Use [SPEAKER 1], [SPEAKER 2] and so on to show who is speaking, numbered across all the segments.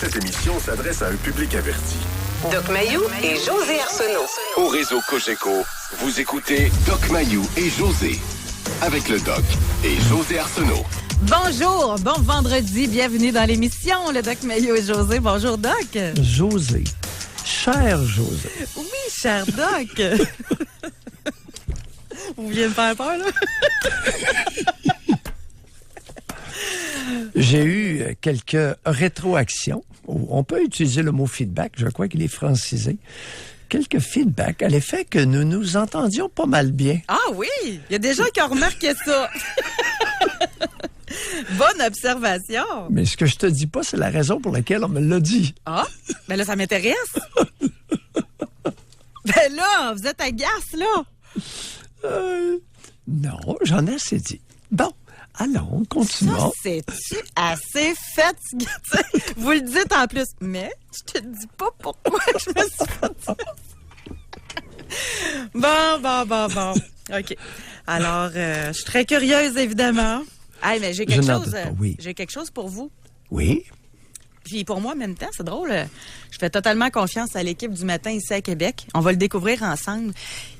[SPEAKER 1] Cette émission s'adresse à un public averti.
[SPEAKER 2] Doc Mayou et José Arsenault.
[SPEAKER 1] Au réseau Cogeco, vous écoutez Doc Mayou et José. Avec le Doc et José Arsenault.
[SPEAKER 3] Bonjour, bon vendredi, bienvenue dans l'émission, le Doc Mayou et José. Bonjour, Doc.
[SPEAKER 4] José. Cher José.
[SPEAKER 3] Oui, cher Doc. Vous vouliez me faire peur, là?
[SPEAKER 4] J'ai eu quelques rétroactions. On peut utiliser le mot feedback, je crois qu'il est francisé. Quelques feedbacks à l'effet que nous nous entendions pas mal bien.
[SPEAKER 3] Ah oui, il y a des gens qui ont remarqué ça. Bonne observation.
[SPEAKER 4] Mais ce que je te dis pas, c'est la raison pour laquelle on me l'a dit.
[SPEAKER 3] Ah, ben là, ça m'intéresse. Ben là, vous êtes agace, là.
[SPEAKER 4] Non, j'en ai assez dit. Bon, allons, continuons.
[SPEAKER 3] Ça, c'est-tu assez fatigué? Vous le dites en plus, mais je te dis pas pourquoi je me suis fait ça. Bon. OK. Alors, je suis très curieuse, évidemment. Hey, mais j'ai quelque chose.
[SPEAKER 4] Oui.
[SPEAKER 3] J'ai quelque chose pour vous.
[SPEAKER 4] Oui.
[SPEAKER 3] Puis pour moi, en même temps, c'est drôle. Je fais totalement confiance à l'équipe du matin ici à Québec. On va le découvrir ensemble.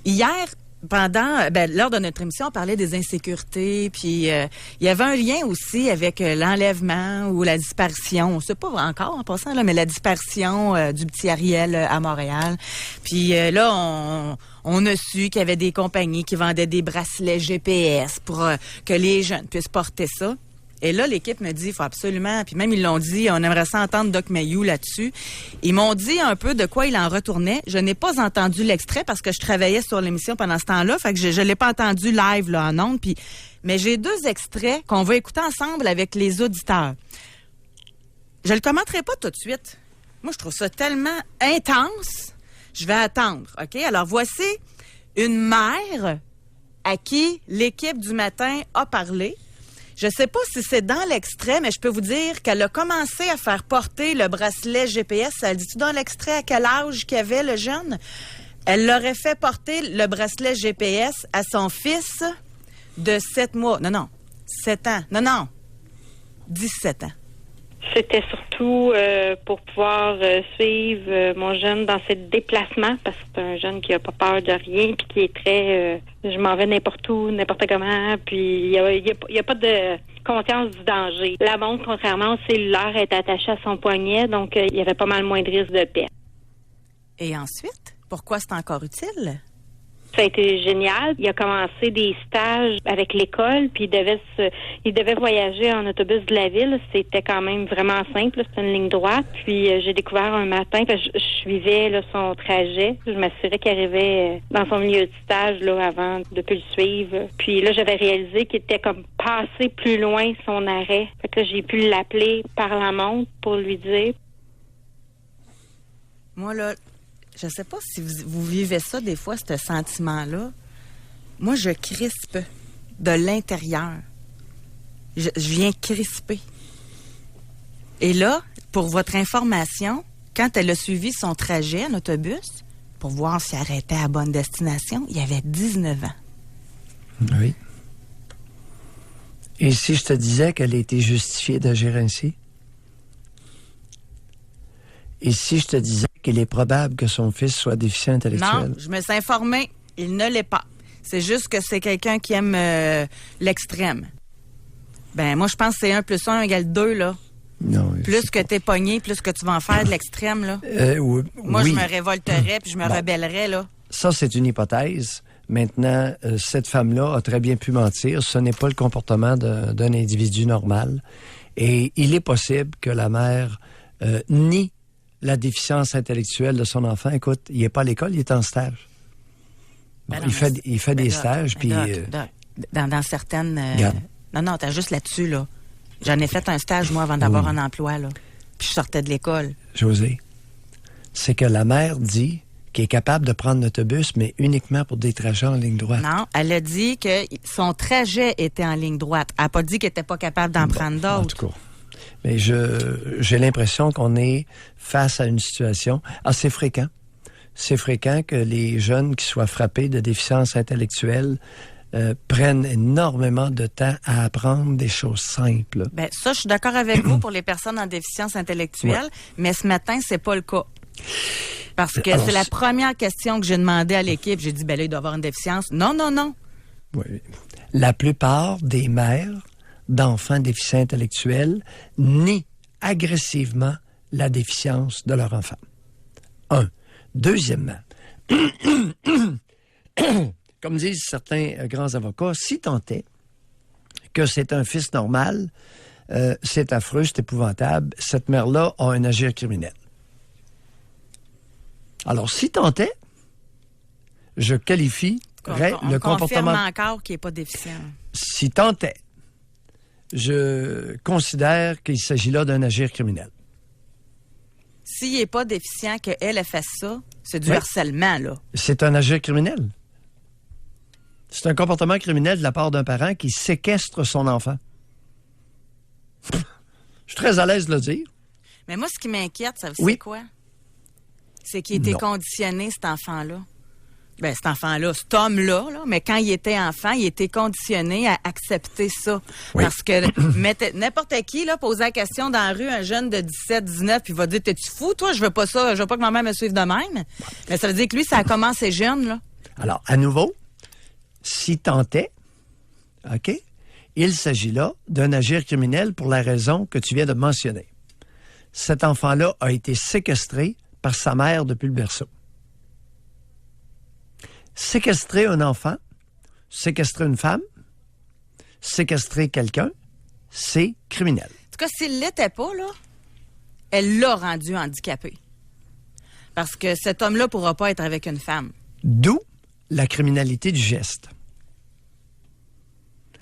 [SPEAKER 3] Hier, lors de notre émission, on parlait des insécurités, puis il y avait un lien aussi avec l'enlèvement ou la disparition. On ne sait pas encore en passant, là, mais la disparition du petit Ariel à Montréal. Puis là, on a su qu'il y avait des compagnies qui vendaient des bracelets GPS pour que les jeunes puissent porter ça. Et là, l'équipe me dit, il faut absolument, puis même ils l'ont dit, on aimerait ça entendre Doc Mayou là-dessus. Ils m'ont dit un peu de quoi il en retournait. Je n'ai pas entendu l'extrait parce que je travaillais sur l'émission pendant ce temps-là, fait que je l'ai pas entendu live là en ondes. Mais j'ai 2 extraits qu'on va écouter ensemble avec les auditeurs. Je le commenterai pas tout de suite. Moi, je trouve ça tellement intense. Je vais attendre, OK? Alors, voici une mère à qui l'équipe du matin a parlé. Je sais pas si c'est dans l'extrait, mais je peux vous dire qu'elle a commencé à faire porter le bracelet GPS. Elle dit-tu dans l'extrait à quel âge qu'avait le jeune? Elle l'aurait fait porter le bracelet GPS à son fils de 7 mois. Non, 7 ans. Non, 17 ans.
[SPEAKER 5] C'était surtout pour pouvoir suivre mon jeune dans ses déplacements, parce que c'est un jeune qui a pas peur de rien, puis qui est très je m'en vais n'importe où, n'importe comment, puis il y a pas de conscience du danger. La montre, contrairement au cellulaire, est attachée à son poignet, donc il y avait pas mal moins de risques de perte.
[SPEAKER 3] Et ensuite, pourquoi c'est encore utile?
[SPEAKER 5] Ça a été génial. Il a commencé des stages avec l'école, puis il devait voyager en autobus de la ville. C'était quand même vraiment simple. C'était une ligne droite. Puis j'ai découvert un matin, je suivais là, son trajet. Je m'assurais qu'il arrivait dans son milieu de stage là avant de plus le suivre. Puis là, j'avais réalisé qu'il était comme passé plus loin son arrêt. Fait que là, j'ai pu l'appeler par la montre pour lui dire.
[SPEAKER 3] Moi, là, je sais pas si vous vivez ça des fois, ce sentiment-là. Moi, je crispe de l'intérieur. Je viens crisper. Et là, pour votre information, quand elle a suivi son trajet en autobus, pour voir s'il arrêtait à bonne destination, il avait 19 ans.
[SPEAKER 4] Oui. Et si je te disais qu'elle a été justifiée d'agir ainsi? Et si je te disais qu'il est probable que son fils soit déficient intellectuel?
[SPEAKER 3] Non, je me suis informée. Il ne l'est pas. C'est juste que c'est quelqu'un qui aime l'extrême. Ben, moi, je pense que c'est 1 + 1 = 2, là.
[SPEAKER 4] Non.
[SPEAKER 3] Plus que t'es pogné, plus que tu vas en faire de l'extrême, là.
[SPEAKER 4] Oui.
[SPEAKER 3] Moi, je me révolterais puis je me rebellerais, là.
[SPEAKER 4] Ça, c'est une hypothèse. Maintenant, cette femme-là a très bien pu mentir. Ce n'est pas le comportement d'un individu normal. Et il est possible que la mère nie la déficience intellectuelle de son enfant. Écoute, il n'est pas à l'école, il est en stage. Bon, non, il fait des stages, puis...
[SPEAKER 3] Dans certaines... Non, t'as juste là-dessus, là. J'en ai fait un stage, moi, avant d'avoir un emploi, là. Puis je sortais de l'école.
[SPEAKER 4] José, c'est que la mère dit qu'elle est capable de prendre l'autobus, mais uniquement pour des trajets en ligne droite.
[SPEAKER 3] Non, elle a dit que son trajet était en ligne droite. Elle n'a pas dit qu'elle n'était pas capable d'en prendre d'autres.
[SPEAKER 4] En tout cas... Mais j'ai l'impression qu'on est face à une situation assez fréquente. C'est fréquent que les jeunes qui soient frappés de déficience intellectuelle prennent énormément de temps à apprendre des choses simples.
[SPEAKER 3] Ben, ça, je suis d'accord avec vous pour les personnes en déficience intellectuelle, mais ce matin, c'est pas le cas. Parce que
[SPEAKER 4] Alors,
[SPEAKER 3] c'est la première question que j'ai demandé à l'équipe. J'ai dit, ben là, il doit avoir une déficience. Non.
[SPEAKER 4] Oui. La plupart des mères d'enfants déficients intellectuels nient agressivement la déficience de leur enfant. Deuxièmement, comme disent certains grands avocats, si tant est que c'est un fils normal, c'est affreux, c'est épouvantable, cette mère-là a un agir criminel. Alors, si tant est, je qualifierais le comportement...
[SPEAKER 3] confirme encore qu'il n'est pas déficient.
[SPEAKER 4] Si tant est, je considère qu'il s'agit là d'un agir criminel.
[SPEAKER 3] S'il n'est pas déficient, qu'elle a fait ça, c'est du harcèlement, là. C'est
[SPEAKER 4] un agir criminel. C'est un comportement criminel de la part d'un parent qui séquestre son enfant. Je suis très à l'aise de le dire.
[SPEAKER 3] Mais moi, ce qui m'inquiète, ça c'est quoi? C'est qu'il était conditionné, cet enfant-là. Ben, cet enfant-là, cet homme-là, là, mais quand il était enfant, il était conditionné à accepter ça. Oui. Parce que n'importe qui, là, posait la question dans la rue, un jeune de 17, 19, puis il va dire, t'es-tu fou, toi? Je veux pas ça, je veux pas que ma mère me suive de même. Mais ça veut dire que lui, ça a commencé jeune, là.
[SPEAKER 4] Alors, à nouveau, si tant est, OK, il s'agit là d'un agir criminel pour la raison que tu viens de mentionner. Cet enfant-là a été séquestré par sa mère depuis le berceau. Séquestrer un enfant, séquestrer une femme, séquestrer quelqu'un, c'est criminel.
[SPEAKER 3] En tout cas, s'il ne l'était pas, là, elle l'a rendu handicapé. Parce que cet homme-là ne pourra pas être avec une femme.
[SPEAKER 4] D'où la criminalité du geste.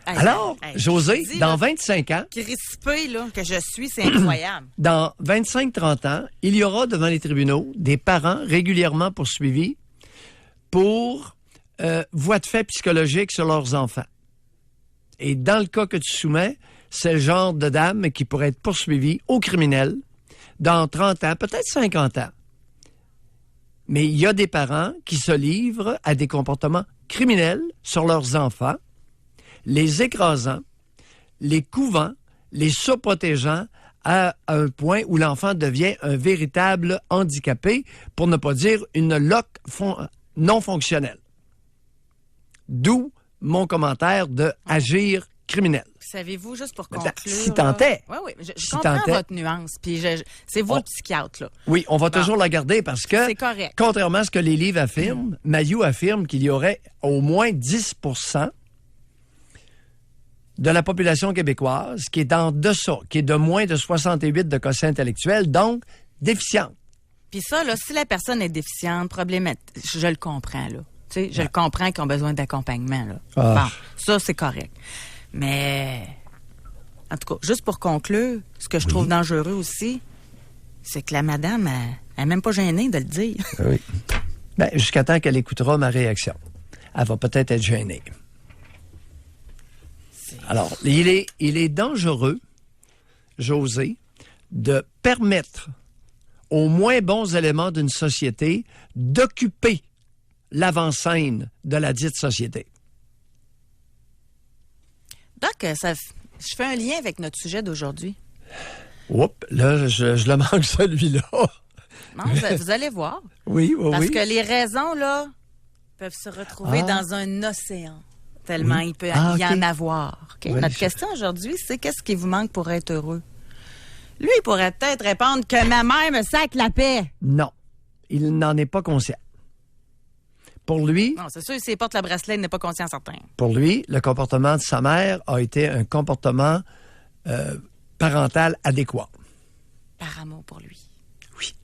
[SPEAKER 4] Alors, José, dans 25 ans...
[SPEAKER 3] Crispé, là, que je suis, c'est incroyable.
[SPEAKER 4] Dans 25-30 ans, il y aura devant les tribunaux des parents régulièrement poursuivis pour voies de fait psychologiques sur leurs enfants. Et dans le cas que tu soumets, c'est le genre de dame qui pourrait être poursuivie au criminel dans 30 ans, peut-être 50 ans. Mais il y a des parents qui se livrent à des comportements criminels sur leurs enfants, les écrasant, les couvant, les surprotégeant à un point où l'enfant devient un véritable handicapé, pour ne pas dire une loque non fonctionnelle. D'où mon commentaire de agir criminel.
[SPEAKER 3] Savez-vous, juste pour conclure...
[SPEAKER 4] Si tant est.
[SPEAKER 3] Oui, je comprends votre nuance. Puis c'est vous le psychiatre, là.
[SPEAKER 4] Oui, on va toujours la garder parce que,
[SPEAKER 3] c'est correct.
[SPEAKER 4] Contrairement à ce que les livres affirment, Mayou affirme qu'il y aurait au moins 10% de la population québécoise qui est en deçà, qui est de moins de 68 de quotient intellectuel, donc déficiente.
[SPEAKER 3] Puis ça, là, si la personne est déficiente, problématique, je le comprends, là. Tu sais, je le comprends qu'ils ont besoin d'accompagnement, là. Bon, ça, c'est correct. Mais, en tout cas, juste pour conclure, ce que je trouve dangereux aussi, c'est que la madame, elle n'est même pas gênée de le dire.
[SPEAKER 4] Oui. Bien, jusqu'à temps qu'elle écoutera ma réaction. Elle va peut-être être gênée. Alors, il est dangereux, José, de permettre aux moins bons éléments d'une société d'occuper l'avant-scène de la dite société.
[SPEAKER 3] Donc, je fais un lien avec notre sujet d'aujourd'hui.
[SPEAKER 4] Oups, là, je le manque celui-là.
[SPEAKER 3] Non, vous allez voir.
[SPEAKER 4] Oui.
[SPEAKER 3] Parce que les raisons, là, peuvent se retrouver dans un océan. Tellement il peut y en avoir. Okay? Notre question aujourd'hui, c'est qu'est-ce qui vous manque pour être heureux? Lui, il pourrait peut-être répondre que ma mère me sac la paix.
[SPEAKER 4] Non, il n'en est pas conscient. Pour lui...
[SPEAKER 3] Non, c'est sûr, s'il porte le bracelet, il n'est pas conscient certain.
[SPEAKER 4] Pour lui, le comportement de sa mère a été un comportement parental adéquat.
[SPEAKER 3] Par amour pour lui.
[SPEAKER 4] Oui.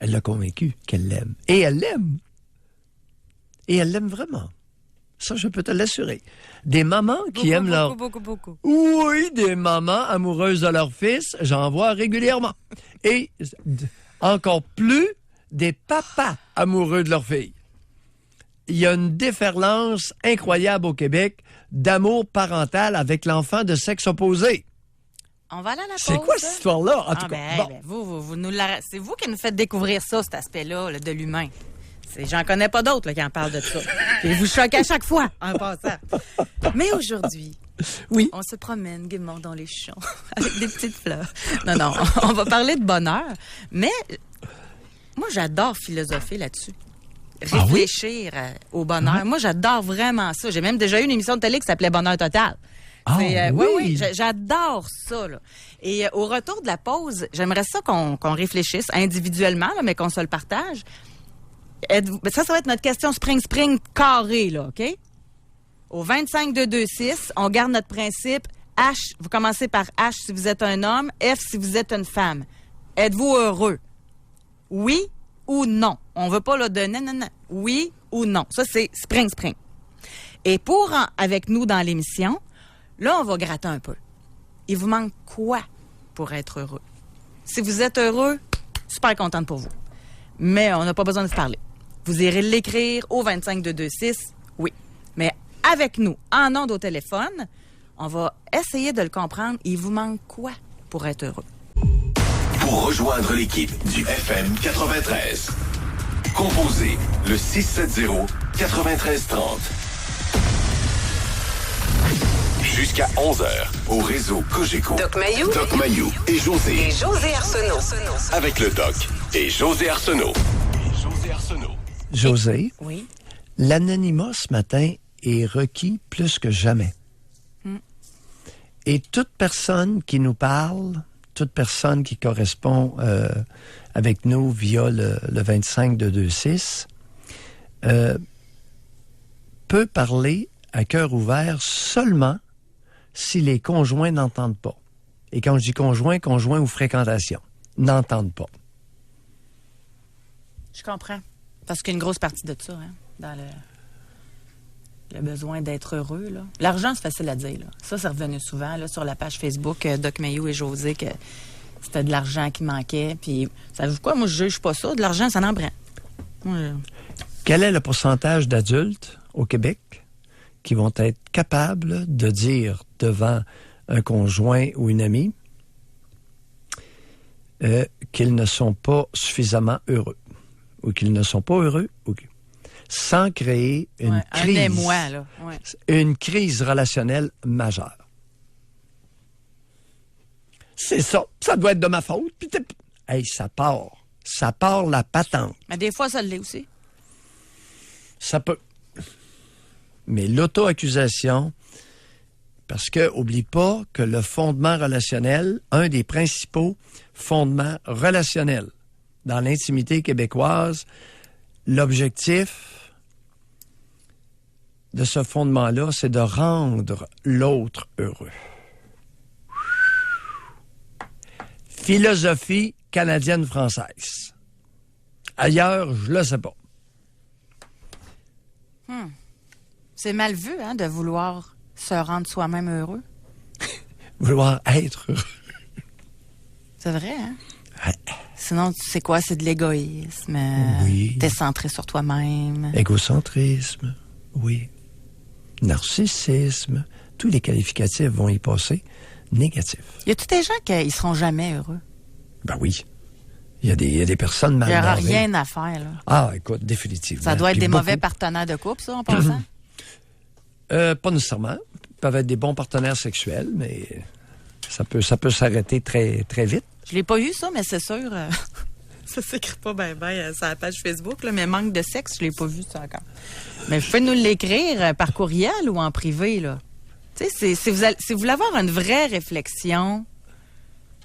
[SPEAKER 4] Elle l'a convaincu qu'elle l'aime. Et elle l'aime. Et elle l'aime vraiment. Ça, je peux te l'assurer. Des mamans qui aiment leur...
[SPEAKER 3] Beaucoup.
[SPEAKER 4] Oui, des mamans amoureuses de leur fils, j'en vois régulièrement. Et encore plus, des papas amoureux de leur fille. Il y a une déferlance incroyable au Québec d'amour parental avec l'enfant de sexe opposé.
[SPEAKER 3] On va aller à la pause.
[SPEAKER 4] C'est quoi cette histoire-là? En tout cas,
[SPEAKER 3] vous nous c'est vous qui nous faites découvrir ça, cet aspect-là là, de l'humain. J'en connais pas d'autres là, qui en parlent de ça. Et vous choquez à chaque fois en passant. Mais aujourd'hui,
[SPEAKER 4] Oui.
[SPEAKER 3] on se promène gaiement dans les champs avec des petites fleurs. Non, on va parler de bonheur. Mais moi, j'adore philosopher là-dessus.
[SPEAKER 4] Ah oui?
[SPEAKER 3] Réfléchir au bonheur. Moi, j'adore vraiment ça. J'ai même déjà eu une émission de télé qui s'appelait Bonheur Total.
[SPEAKER 4] Ah,
[SPEAKER 3] oui, j'adore ça. Là. Et au retour de la pause, j'aimerais ça qu'on réfléchisse individuellement, là, mais qu'on se le partage. Ça va être notre question spring carré, là, OK? Au 25-2-2-6, on garde notre principe. H, vous commencez par H si vous êtes un homme, F si vous êtes une femme. Êtes-vous heureux? Oui ou non? On veut pas là, de non. Oui ou non? Ça, c'est spring. Et avec nous dans l'émission, là, on va gratter un peu. Il vous manque quoi pour être heureux? Si vous êtes heureux, super contente pour vous. Mais on n'a pas besoin de se parler. Vous irez l'écrire au 25-2-2-6, oui. Mais avec nous, en ondes au téléphone, on va essayer de le comprendre. Il vous manque quoi pour être heureux?
[SPEAKER 1] Pour rejoindre l'équipe du FM 93, composez le 670-9330. Jusqu'à 11h, au réseau Cogeco.
[SPEAKER 2] Doc Mayou
[SPEAKER 1] et José.
[SPEAKER 2] Et José Arsenault.
[SPEAKER 1] Avec le Doc et José Arsenault.
[SPEAKER 4] José,
[SPEAKER 3] Oui.
[SPEAKER 4] l'anonymat ce matin est requis plus que jamais. Et toute personne qui nous parle, toute personne qui correspond avec nous via le 25-2-2-6 peut parler à cœur ouvert seulement si les conjoints n'entendent pas. Et quand je dis conjoint ou fréquentation, n'entendent pas.
[SPEAKER 3] Je comprends. Parce qu'il y a une grosse partie de ça, hein, dans le besoin d'être heureux. Là. L'argent, c'est facile à dire. Là. Ça, c'est revenu souvent là, sur la page Facebook Doc Mayou et José que c'était de l'argent qui manquait. Puis, savez-vous quoi? Moi, je juge pas ça. De l'argent, ça n'en prend.
[SPEAKER 4] Quel est le pourcentage d'adultes au Québec qui vont être capables de dire devant un conjoint ou une amie qu'ils ne sont pas suffisamment heureux ou qu'ils ne sont pas heureux sans créer une crise,
[SPEAKER 3] un émoi, là. Ouais.
[SPEAKER 4] une crise relationnelle majeure. C'est ça. Ça doit être de ma faute. Puis hey, ça part la patente.
[SPEAKER 3] Mais des fois, ça l'est aussi.
[SPEAKER 4] Ça peut. Mais l'auto-accusation, parce que, oublie pas que le fondement relationnel, un des principaux fondements relationnels dans l'intimité québécoise, l'objectif de ce fondement-là, c'est de rendre l'autre heureux. Philosophie canadienne-française. Ailleurs, je le sais pas.
[SPEAKER 3] C'est mal vu, hein, de vouloir se rendre soi-même heureux.
[SPEAKER 4] Vouloir être heureux.
[SPEAKER 3] C'est vrai, hein?
[SPEAKER 4] Ouais.
[SPEAKER 3] Sinon, c'est quoi? C'est de l'égoïsme.
[SPEAKER 4] Oui.
[SPEAKER 3] T'es centré sur toi-même.
[SPEAKER 4] Égocentrisme, oui. Narcissisme, tous les qualificatifs vont y passer. Négatif.
[SPEAKER 3] Y a-tu des gens qui seront jamais heureux?
[SPEAKER 4] Ben oui. Il y a des personnes mal
[SPEAKER 3] Il n'y aura
[SPEAKER 4] barrées.
[SPEAKER 3] rien à faire, là.
[SPEAKER 4] Ah, écoute, définitivement.
[SPEAKER 3] Ça doit être
[SPEAKER 4] Puis
[SPEAKER 3] des
[SPEAKER 4] beaucoup.
[SPEAKER 3] mauvais partenaires de couple, ça, en passant?
[SPEAKER 4] Pas nécessairement. Ils peuvent être des bons partenaires sexuels, mais ça peut s'arrêter très, très vite.
[SPEAKER 3] Je l'ai pas eu, ça, mais c'est sûr. Ça s'écrit pas bien sur la page Facebook, là, mais manque de sexe, je l'ai pas vu, ça, encore. Mais vous pouvez nous l'écrire par courriel ou en privé, là. Tu sais, si vous voulez avoir une vraie réflexion...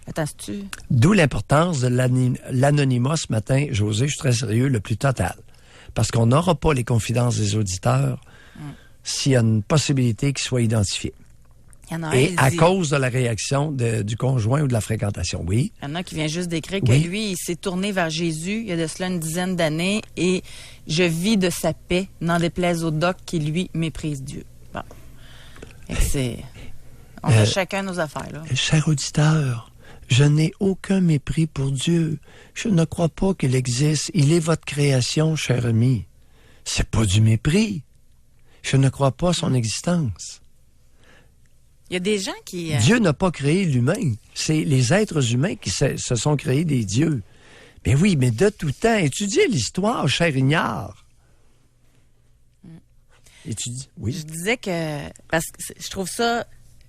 [SPEAKER 3] Attends, c'est-tu...
[SPEAKER 4] D'où l'importance de l'anonymat ce matin, José, je suis très sérieux, le plus total. Parce qu'on n'aura pas les confidences des auditeurs s'il y a une possibilité qu'ils soient identifiés.
[SPEAKER 3] Il y en a un,
[SPEAKER 4] Et
[SPEAKER 3] il
[SPEAKER 4] à
[SPEAKER 3] dit-
[SPEAKER 4] cause de la réaction du conjoint ou de la fréquentation, oui.
[SPEAKER 3] Il y en a qui vient juste d'écrire que
[SPEAKER 4] Oui.
[SPEAKER 3] lui, il s'est tourné vers Jésus il y a de cela une dizaine d'années et je vis de sa paix, n'en déplaise au doc qui, lui, méprise Dieu. Bon. Et c'est... On a chacun nos affaires, là.
[SPEAKER 4] Cher auditeur, je n'ai aucun mépris pour Dieu. Je ne crois pas qu'il existe. Il est votre création, cher ami. C'est pas du mépris. Je ne crois pas son existence.
[SPEAKER 3] Il y a des gens qui...
[SPEAKER 4] Dieu n'a pas créé l'humain. C'est les êtres humains qui se sont créés des dieux. Mais oui, mais de tout temps, étudiez l'histoire, cher Ignare. Étudie, oui.
[SPEAKER 3] Je disais que, parce que je trouve ça,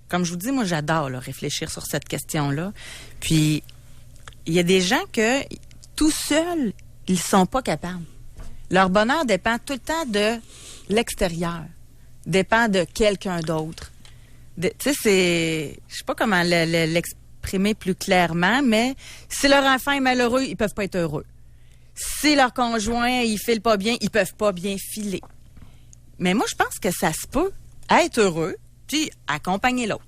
[SPEAKER 3] comme je vous dis, moi j'adore là, réfléchir sur cette question-là. Puis, il y a des gens que, tout seuls, ils sont pas capables. Leur bonheur dépend tout le temps de l'extérieur, dépend de quelqu'un d'autre. Tu sais, c'est, je sais pas comment l'exprimer plus clairement, mais si leur enfant est malheureux, ils peuvent pas être heureux. Si leur conjoint, il file pas bien, ils peuvent pas bien filer. Mais moi, je pense que ça se peut être heureux, puis accompagner l'autre.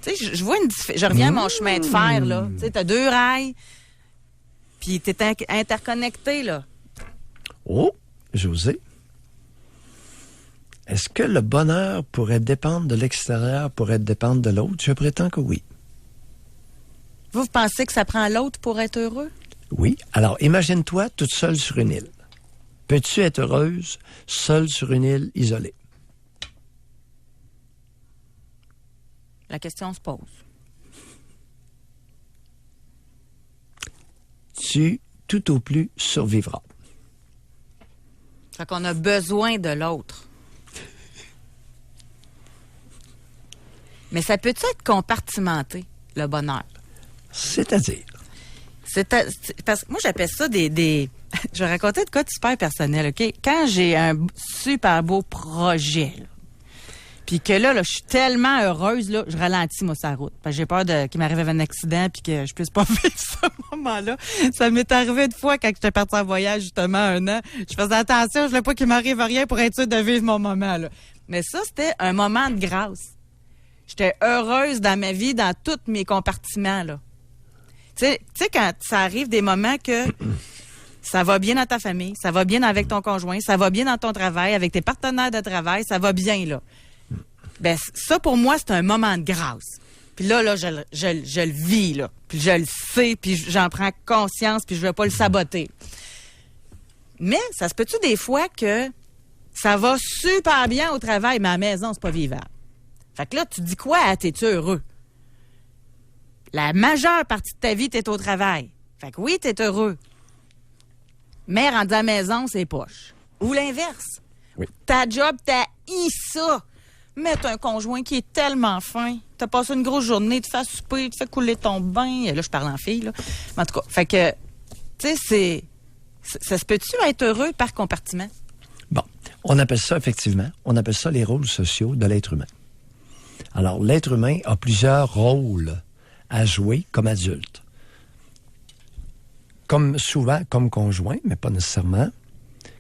[SPEAKER 3] Tu sais, je vois je reviens à mon chemin de fer, là. Tu sais, t'as 2 rails, puis t'es interconnecté, là.
[SPEAKER 4] Oh, José. Est-ce que le bonheur pourrait dépendre de l'extérieur, pourrait dépendre de l'autre? Je prétends que oui.
[SPEAKER 3] Vous pensez que ça prend l'autre pour être heureux?
[SPEAKER 4] Oui. Alors, imagine-toi toute seule sur une île. Peux-tu être heureuse seule sur une île isolée?
[SPEAKER 3] La question se pose.
[SPEAKER 4] Tu, tout au plus, survivras.
[SPEAKER 3] Fait qu'on a besoin de l'autre. Mais ça peut être compartimenté, le bonheur?
[SPEAKER 4] C'est-à-dire?
[SPEAKER 3] Parce que moi, j'appelle ça des je vais raconter de quoi de super personnel, OK? Quand j'ai un super beau projet, là, puis que là, je suis tellement heureuse, là, je ralentis, moi, sa route. Parce que j'ai peur qu'il m'arrive un accident puis que je puisse pas vivre ce moment-là. Ça m'est arrivé une fois quand j'étais partie en voyage, justement, 1 an. Je faisais attention, je voulais pas qu'il m'arrive rien pour être sûre de vivre mon moment, là. Mais ça, c'était un moment de grâce. J'étais heureuse dans ma vie, dans tous mes compartiments, là. Tu sais, quand ça arrive des moments que ça va bien dans ta famille, ça va bien avec ton conjoint, ça va bien dans ton travail, avec tes partenaires de travail, ça va bien, là. Ben, ça, pour moi, c'est un moment de grâce. Puis là, je le vis, là. Puis je le sais, puis j'en prends conscience, puis je vais pas le saboter. Mais ça se peut-tu des fois que ça va super bien au travail, mais à la maison, c'est pas vivable. Fait que là, tu dis quoi? T'es-tu heureux? La majeure partie de ta vie, t'es au travail. Fait que oui, t'es heureux. Mais rendu à la maison, c'est poche. Ou l'inverse.
[SPEAKER 4] Oui.
[SPEAKER 3] Ta job, t'as ça. Mais t'as un conjoint qui est tellement fin. T'as passé une grosse journée, tu fais souper, tu fais couler ton bain. Là, je parle en fille, là. Mais en tout cas, fait que, tu sais, ça se peut-tu être heureux par compartiment?
[SPEAKER 4] Bon, on appelle ça, effectivement, les rôles sociaux de l'être humain. Alors, l'être humain a plusieurs rôles à jouer comme adulte. Comme souvent, comme conjoint, mais pas nécessairement,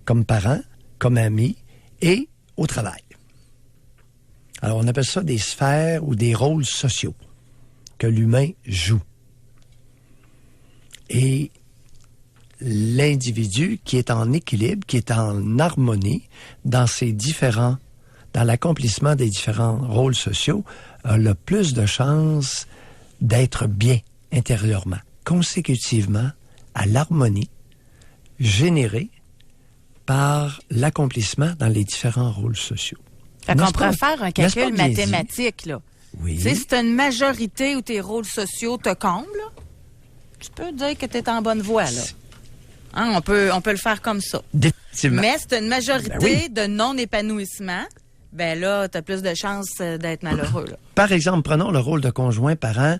[SPEAKER 4] comme parent, comme ami et au travail. Alors, on appelle ça des sphères ou des rôles sociaux que l'humain joue. Et l'individu qui est en équilibre, qui est en harmonie dans l'accomplissement des différents rôles sociaux, a le plus de chances d'être bien intérieurement, consécutivement à l'harmonie générée par l'accomplissement dans les différents rôles sociaux.
[SPEAKER 3] Fait qu'on pourrait faire un calcul mathématique, là.
[SPEAKER 4] Oui.
[SPEAKER 3] Tu sais, si t'as une majorité où tes rôles sociaux te comblent, là, tu peux dire que t'es en bonne voie, là. Hein, on peut le faire comme ça.
[SPEAKER 4] Définitivement.
[SPEAKER 3] Mais si t'as une majorité de non-épanouissement, ben là, t'as plus de chances d'être malheureux, là.
[SPEAKER 4] Par exemple, prenons le rôle de conjoint, parent,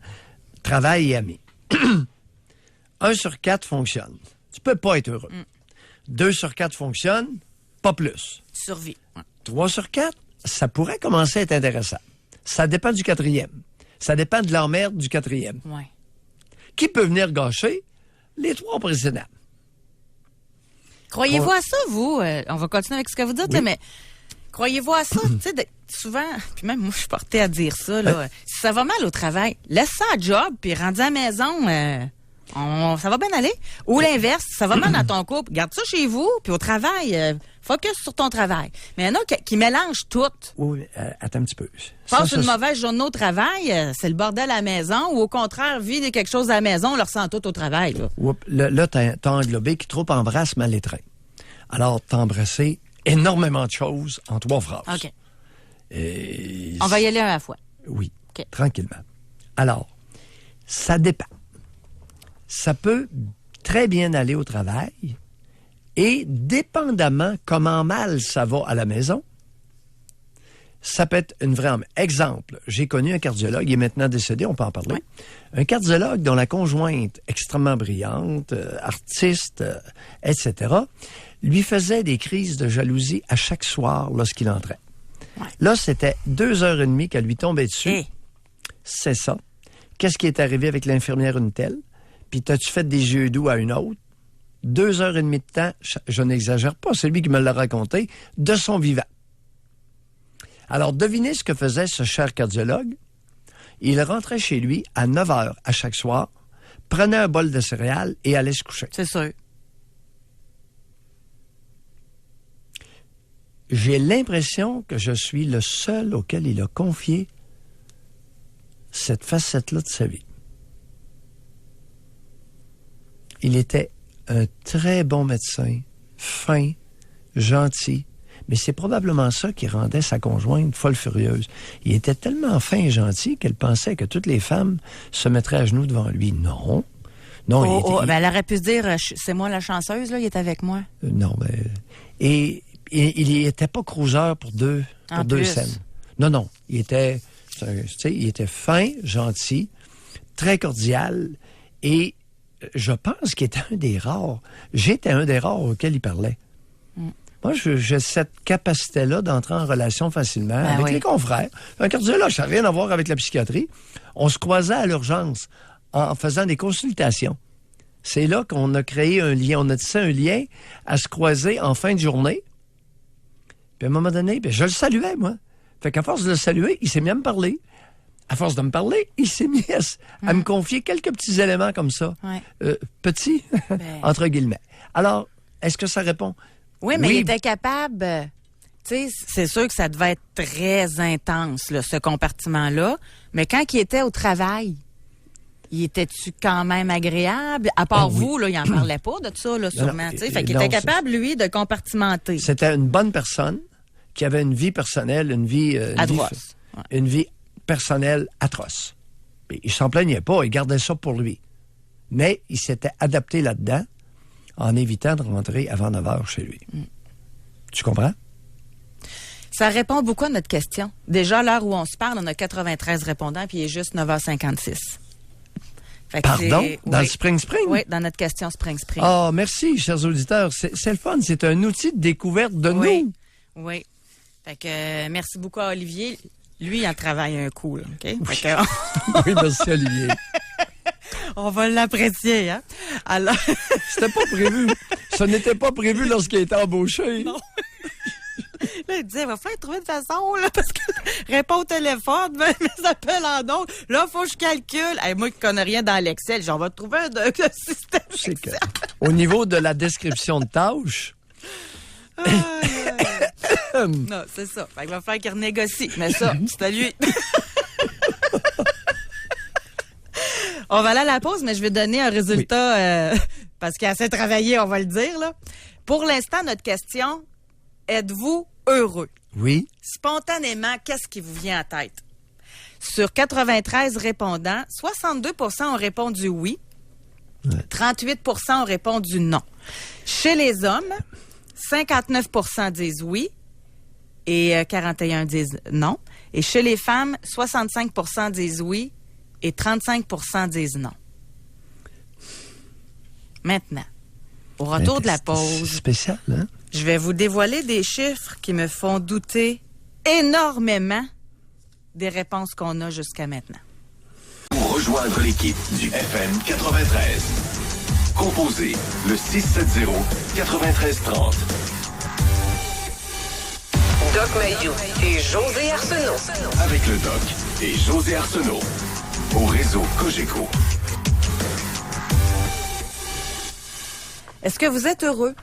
[SPEAKER 4] travail et ami. 1 sur 4 fonctionne. Tu peux pas être heureux. 2 sur 4 fonctionne, pas plus.
[SPEAKER 3] Tu survis. Ouais.
[SPEAKER 4] 3 sur 4, ça pourrait commencer à être intéressant. Ça dépend du 4e. Ça dépend de l'emmerde du 4e.
[SPEAKER 3] Ouais.
[SPEAKER 4] Qui peut venir gâcher les 3 précédents.
[SPEAKER 3] Croyez-vous à ça, vous? On va continuer avec ce que vous dites,
[SPEAKER 4] Oui.
[SPEAKER 3] là, mais croyez-vous à ça? Tu sais, souvent, puis même moi, je suis portée à dire ça, là. Si ça va mal au travail, laisse ça à job, puis rendu à la maison, ça va bien aller. Ou l'inverse, ça va mal dans ton couple, garde ça chez vous, puis au travail, focus sur ton travail. Mais il y en a qui mélangent tout.
[SPEAKER 4] Oui, attends un petit peu.
[SPEAKER 3] Passe une mauvaise journée au travail, c'est le bordel à la maison, ou au contraire, vit quelque chose à la maison, on le ressent tout au travail, là.
[SPEAKER 4] Là, t'as englobé qui trop embrasse mal étreint. Alors, t'as embrassé énormément de choses en 3 phrases.
[SPEAKER 3] OK. On va y aller un à la fois.
[SPEAKER 4] Oui,
[SPEAKER 3] OK.
[SPEAKER 4] tranquillement. Alors, ça dépend. Ça peut très bien aller au travail et dépendamment comment mal ça va à la maison, ça peut être une vraie... Exemple, j'ai connu un cardiologue, il est maintenant décédé, on peut en parler. Oui. Un cardiologue dont la conjointe, extrêmement brillante, artiste, etc., lui faisait des crises de jalousie à chaque soir lorsqu'il entrait. Ouais. Là, c'était 2h30 qu'elle lui tombait dessus. Hey. C'est ça. Qu'est-ce qui est arrivé avec l'infirmière une telle? Puis t'as-tu fait des yeux doux à une autre? 2h30 de temps, je n'exagère pas, c'est lui qui me l'a raconté, de son vivant. Alors, devinez ce que faisait ce cher cardiologue. Il rentrait chez lui à 9h à chaque soir, prenait un bol de céréales et allait se coucher.
[SPEAKER 3] C'est sûr.
[SPEAKER 4] J'ai l'impression que je suis le seul auquel il a confié cette facette-là de sa vie. Il était un très bon médecin, fin, gentil, mais c'est probablement ça qui rendait sa conjointe folle furieuse. Il était tellement fin et gentil qu'elle pensait que toutes les femmes se mettraient à genoux devant lui. Non. Non,
[SPEAKER 3] elle aurait pu se dire, c'est moi la chanceuse, là, il est avec moi.
[SPEAKER 4] Non, mais... Et il n'était pas cruiser pour deux scènes. Non. Il était fin, gentil, très cordial, et je pense qu'il était un des rares. J'étais un des rares auxquels il parlait. Moi, j'ai cette capacité-là d'entrer en relation facilement avec les confrères. Un cardiologue, ça n'a rien à voir avec la psychiatrie. On se croisait à l'urgence en faisant des consultations. C'est là qu'on a créé un lien. On a tissé un lien à se croiser en fin de journée. Puis à un moment donné, je le saluais, moi. Fait qu'à force de le saluer, il s'est mis à me parler. À force de me parler, il s'est mis à me confier quelques petits éléments comme ça. Ouais. Petits, entre guillemets. Alors, est-ce que ça répond?
[SPEAKER 3] Oui, mais il était capable... Tu sais, c'est sûr que ça devait être très intense, là, ce compartiment-là. Mais quand il était au travail, il était-tu quand même agréable? À part vous, là, il n'en parlait pas de ça, là, sûrement. Fait qu'il était capable, lui, de compartimenter.
[SPEAKER 4] C'était une bonne personne qui avait une vie personnelle, une vie personnelle atroce. Et il s'en plaignait pas, il gardait ça pour lui. Mais il s'était adapté là-dedans en évitant de rentrer avant 9h chez lui. Tu comprends?
[SPEAKER 3] Ça répond beaucoup à notre question. Déjà, à l'heure où on se parle, on a 93 répondants, puis il est juste 9h56.
[SPEAKER 4] Pardon? Dans le Spring?
[SPEAKER 3] Oui, dans notre question Spring.
[SPEAKER 4] Ah, merci, chers auditeurs. C'est le fun. C'est un outil de découverte de nous. Oui.
[SPEAKER 3] Fait que merci beaucoup à Olivier. Lui, il en travaille un coup, là, OK?
[SPEAKER 4] Oui, oui, merci, Olivier.
[SPEAKER 3] On va l'apprécier, hein? Alors...
[SPEAKER 4] C'était pas prévu. Ça n'était pas prévu lorsqu'il était embauché.
[SPEAKER 3] Non. Là, il disait, il va falloir trouver une façon, là, parce que répond au téléphone, mes appels en ondes. Là, il faut que je calcule. Hey, moi qui connais rien dans l'Excel, j'en vais trouver un système Excel.
[SPEAKER 4] Au niveau de la description de tâches...
[SPEAKER 3] Non, c'est ça. Fait qu'il va falloir qu'il renégocie. Mais ça, c'est à lui. On va aller à la pause, mais je vais donner un résultat parce qu'il a assez travaillé, on va le dire, là. Pour l'instant, notre question, êtes-vous heureux?
[SPEAKER 4] Oui.
[SPEAKER 3] Spontanément, qu'est-ce qui vous vient à tête? Sur 93 répondants, 62% ont répondu oui. 38% ont répondu non. Chez les hommes, 59% disent oui et 41% disent non. Et chez les femmes, 65% disent oui et 35% disent non. Maintenant, au retour de la pause,
[SPEAKER 4] spécial, hein?
[SPEAKER 3] Je vais vous dévoiler des chiffres qui me font douter énormément des réponses qu'on a jusqu'à maintenant.
[SPEAKER 1] Pour rejoindre l'équipe du FM 93, composez le 670-9330.
[SPEAKER 2] Doc Mayou et José Arsenault.
[SPEAKER 1] Avec le Doc et José Arsenault. Au réseau Cogeco.
[SPEAKER 3] Est-ce que vous êtes heureux?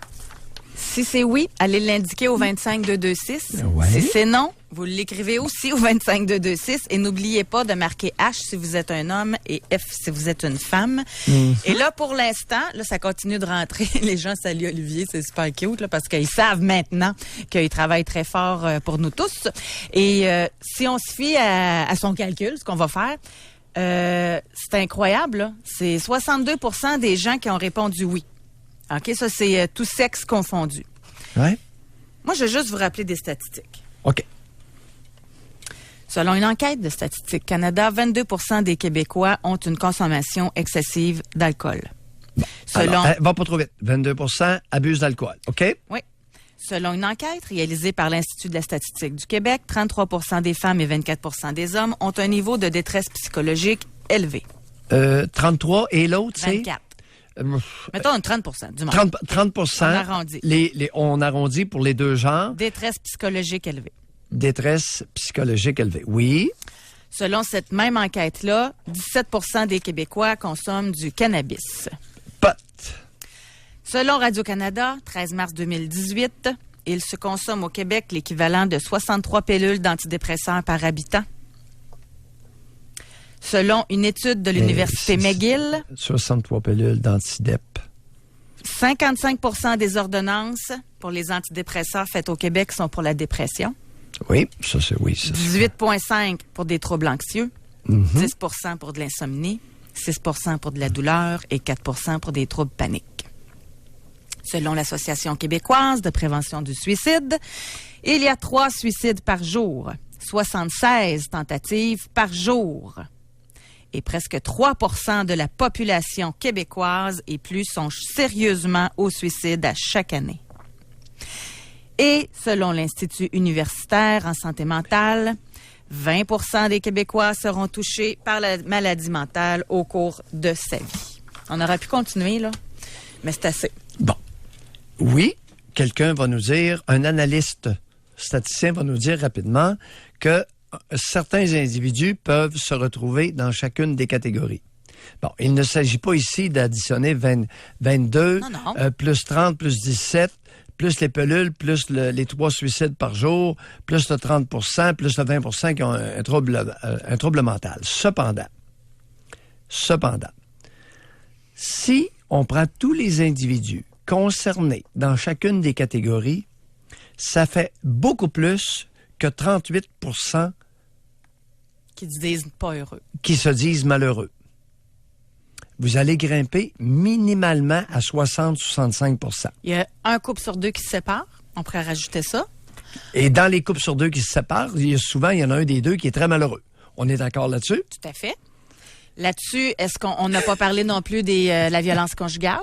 [SPEAKER 3] Si c'est oui, allez l'indiquer au 25226.
[SPEAKER 4] Ouais.
[SPEAKER 3] Si c'est non, vous l'écrivez aussi au 25226. Et n'oubliez pas de marquer H si vous êtes un homme et F si vous êtes une femme. Et là, pour l'instant, là, ça continue de rentrer. Les gens saluent Olivier, c'est super cute, là, parce qu'ils savent maintenant qu'il travaille très fort pour nous tous. Et si on se fie à son calcul, ce qu'on va faire, C'est incroyable, là. C'est 62% des gens qui ont répondu oui. OK, ça, c'est tout sexe confondu.
[SPEAKER 4] Ouais.
[SPEAKER 3] Moi, je vais juste vous rappeler des statistiques.
[SPEAKER 4] OK.
[SPEAKER 3] Selon une enquête de Statistique Canada, 22% des Québécois ont une consommation excessive d'alcool.
[SPEAKER 4] Alors, va pas trop vite. 22% abusent d'alcool. OK?
[SPEAKER 3] Oui. Selon une enquête réalisée par l'Institut de la statistique du Québec, 33% des femmes et 24% des hommes ont un niveau de détresse psychologique élevé.
[SPEAKER 4] 33 et l'autre, c'est?
[SPEAKER 3] 24. Mettons un 30% du monde.
[SPEAKER 4] 30%.
[SPEAKER 3] On arrondit.
[SPEAKER 4] On arrondit pour les deux genres.
[SPEAKER 3] Détresse psychologique élevée.
[SPEAKER 4] Détresse psychologique élevée. Oui.
[SPEAKER 3] Selon cette même enquête-là, 17% des Québécois consomment du cannabis.
[SPEAKER 4] Pot.
[SPEAKER 3] Selon Radio-Canada, 13 mars 2018, il se consomme au Québec l'équivalent de 63 pilules d'antidépresseurs par habitant. Selon une étude de l'Université McGill,
[SPEAKER 4] 63 pilules d'antidep.
[SPEAKER 3] 55% des ordonnances pour les antidépresseurs faites au Québec sont pour la dépression.
[SPEAKER 4] Oui, ça c'est oui.
[SPEAKER 3] 18,5% pour des troubles anxieux, 10% pour de l'insomnie, 6% pour de la douleur et 4% pour des troubles paniques. Selon l'Association québécoise de prévention du suicide, il y a 3 suicides par jour, 76 tentatives par jour. Et presque 3% de la population québécoise et plus songent sérieusement au suicide à chaque année. Et selon l'Institut universitaire en santé mentale, 20% des Québécois seront touchés par la maladie mentale au cours de sa vie. On aurait pu continuer, là, mais c'est assez.
[SPEAKER 4] Bon. Oui, quelqu'un va nous dire, un analyste statisticien va nous dire rapidement que certains individus peuvent se retrouver dans chacune des catégories. Bon, il ne s'agit pas ici d'additionner 22, plus 30, plus 17, plus les pilules, plus les 3 suicides par jour, plus le 30%, plus le 20% qui ont un trouble mental. Cependant, si on prend tous les individus concernés dans chacune des catégories, ça fait beaucoup plus que 38%
[SPEAKER 3] qui se disent pas heureux.
[SPEAKER 4] Qui se disent malheureux. Vous allez grimper minimalement à 60-65%.
[SPEAKER 3] Il y a un couple sur 2 qui se sépare. On pourrait rajouter ça.
[SPEAKER 4] Et dans les couples sur 2 qui se séparent, il y en a un des deux qui est très malheureux. On est d'accord là-dessus?
[SPEAKER 3] Tout à fait. Là-dessus, est-ce qu'on n'a pas parlé non plus de la violence conjugale?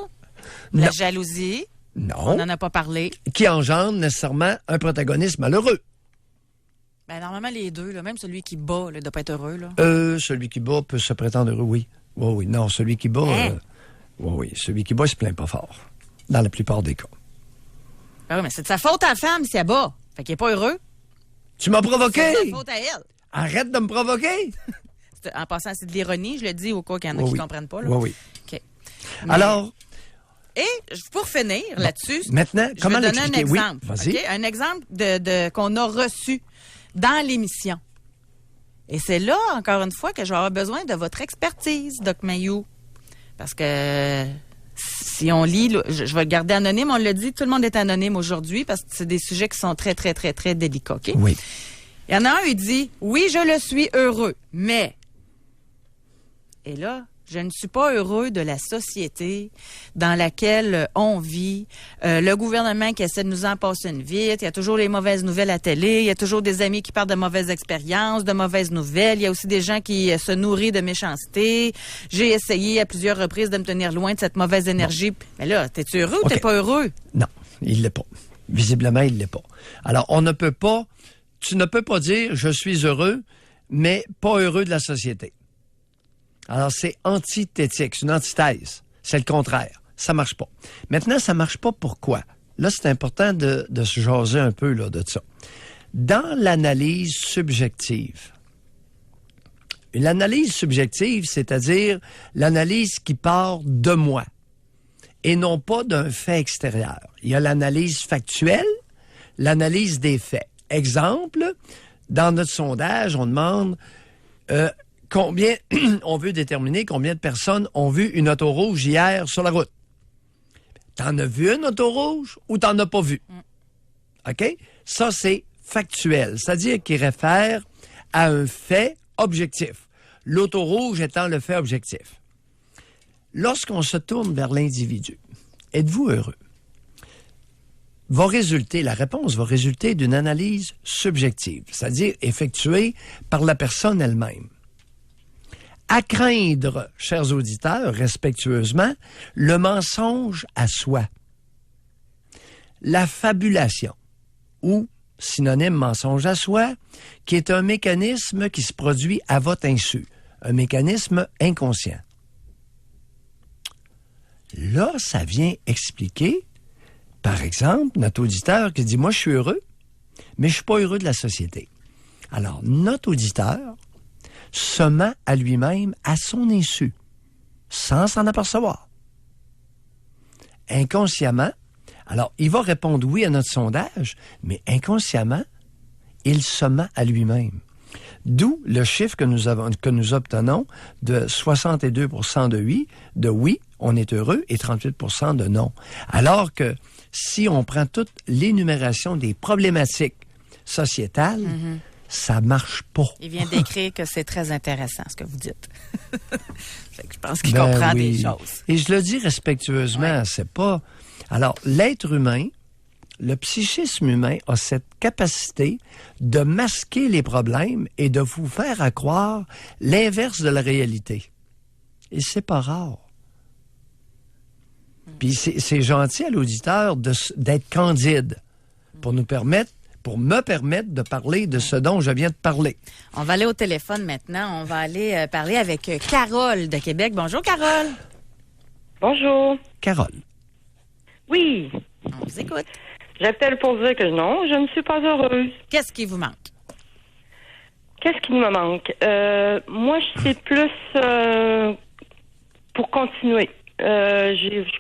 [SPEAKER 3] La jalousie?
[SPEAKER 4] Non.
[SPEAKER 3] On n'en a pas parlé.
[SPEAKER 4] Qui engendre nécessairement un protagoniste malheureux.
[SPEAKER 3] Ben, normalement, les deux, là, même celui qui bat, ne doit pas être heureux. Là.
[SPEAKER 4] Celui qui bat peut se prétendre heureux, oui. Oui. Non, celui qui bat... oui. Celui qui bat, il se plaint pas fort. Dans la plupart des cas.
[SPEAKER 3] Ben oui, mais c'est de sa faute à la femme si elle bat. Fait qu'il n'est pas heureux.
[SPEAKER 4] Tu m'as provoqué!
[SPEAKER 3] C'est de sa faute à elle.
[SPEAKER 4] Arrête de me provoquer!
[SPEAKER 3] En passant, c'est de l'ironie. Je le dis au cas qu'il y en a qui ne comprennent pas. Là.
[SPEAKER 4] Oui.
[SPEAKER 3] OK.
[SPEAKER 4] Mais... Alors...
[SPEAKER 3] Et pour finir là-dessus,
[SPEAKER 4] maintenant, comment
[SPEAKER 3] je vais donner un exemple.
[SPEAKER 4] Oui, vas-y.
[SPEAKER 3] Okay? Un exemple qu'on a reçu dans l'émission. Et c'est là, encore une fois, que je vais avoir besoin de votre expertise, Doc Mayou. Parce que si on lit, je vais le garder anonyme, on l'a dit, tout le monde est anonyme aujourd'hui parce que c'est des sujets qui sont très, très, très, très délicats. Okay?
[SPEAKER 4] Oui.
[SPEAKER 3] Il y en a un, il dit, oui, je le suis heureux, mais... Et là... Je ne suis pas heureux de la société dans laquelle on vit. Le gouvernement qui essaie de nous en passer une vite. Il y a toujours les mauvaises nouvelles à télé. Il y a toujours des amis qui parlent de mauvaises expériences, de mauvaises nouvelles. Il y a aussi des gens qui se nourrissent de méchanceté. J'ai essayé à plusieurs reprises de me tenir loin de cette mauvaise énergie. Bon. Mais là, t'es-tu heureux ou t'es pas heureux?
[SPEAKER 4] Non, il l'est pas. Visiblement, il l'est pas. Alors, tu ne peux pas dire « je suis heureux », mais pas heureux de la société. Alors, c'est antithétique, c'est une antithèse. C'est le contraire. Ça marche pas. Maintenant, ça marche pas pourquoi? Là, c'est important de se jaser un peu là, de ça. Dans l'analyse subjective, l'analyse subjective, c'est-à-dire l'analyse qui part de moi et non pas d'un fait extérieur. Il y a l'analyse factuelle, l'analyse des faits. Exemple, dans notre sondage, on demande... on veut déterminer combien de personnes ont vu une auto rouge hier sur la route. T'en as vu une auto rouge ou t'en as pas vu? OK? Ça, c'est factuel, c'est-à-dire qu'il réfère à un fait objectif. L'auto rouge étant le fait objectif. Lorsqu'on se tourne vers l'individu, êtes-vous heureux? La réponse va résulter d'une analyse subjective, c'est-à-dire effectuée par la personne elle-même. À craindre, chers auditeurs, respectueusement, le mensonge à soi. La fabulation, ou synonyme mensonge à soi, qui est un mécanisme qui se produit à votre insu, un mécanisme inconscient. Là, ça vient expliquer, par exemple, notre auditeur qui dit « Moi, je suis heureux, mais je suis pas heureux de la société. » Alors, notre auditeur se ment à lui-même à son insu, sans s'en apercevoir. Inconsciemment, alors, il va répondre oui à notre sondage, mais inconsciemment, il se ment à lui-même. D'où le chiffre que nous obtenons de 62 de oui, on est heureux, et 38 de non. Alors que si on prend toute l'énumération des problématiques sociétales, ça marche pas.
[SPEAKER 3] Il vient d'écrire que c'est très intéressant ce que vous dites. Fait que je pense qu'il comprend des choses.
[SPEAKER 4] Et je le dis respectueusement, c'est pas... Alors, l'être humain, le psychisme humain a cette capacité de masquer les problèmes et de vous faire croire l'inverse de la réalité. Et c'est pas rare. Puis c'est gentil à l'auditeur d'être candide pour me permettre de parler de ce dont je viens de parler.
[SPEAKER 3] On va aller au téléphone maintenant. On va aller parler avec Carole de Québec. Bonjour, Carole.
[SPEAKER 6] Bonjour.
[SPEAKER 4] Carole.
[SPEAKER 6] Oui.
[SPEAKER 3] On vous écoute.
[SPEAKER 6] J'appelle pour dire que non, je ne suis pas heureuse.
[SPEAKER 3] Qu'est-ce qui vous manque?
[SPEAKER 6] Qu'est-ce qui me manque? Moi, c'est plus pour continuer.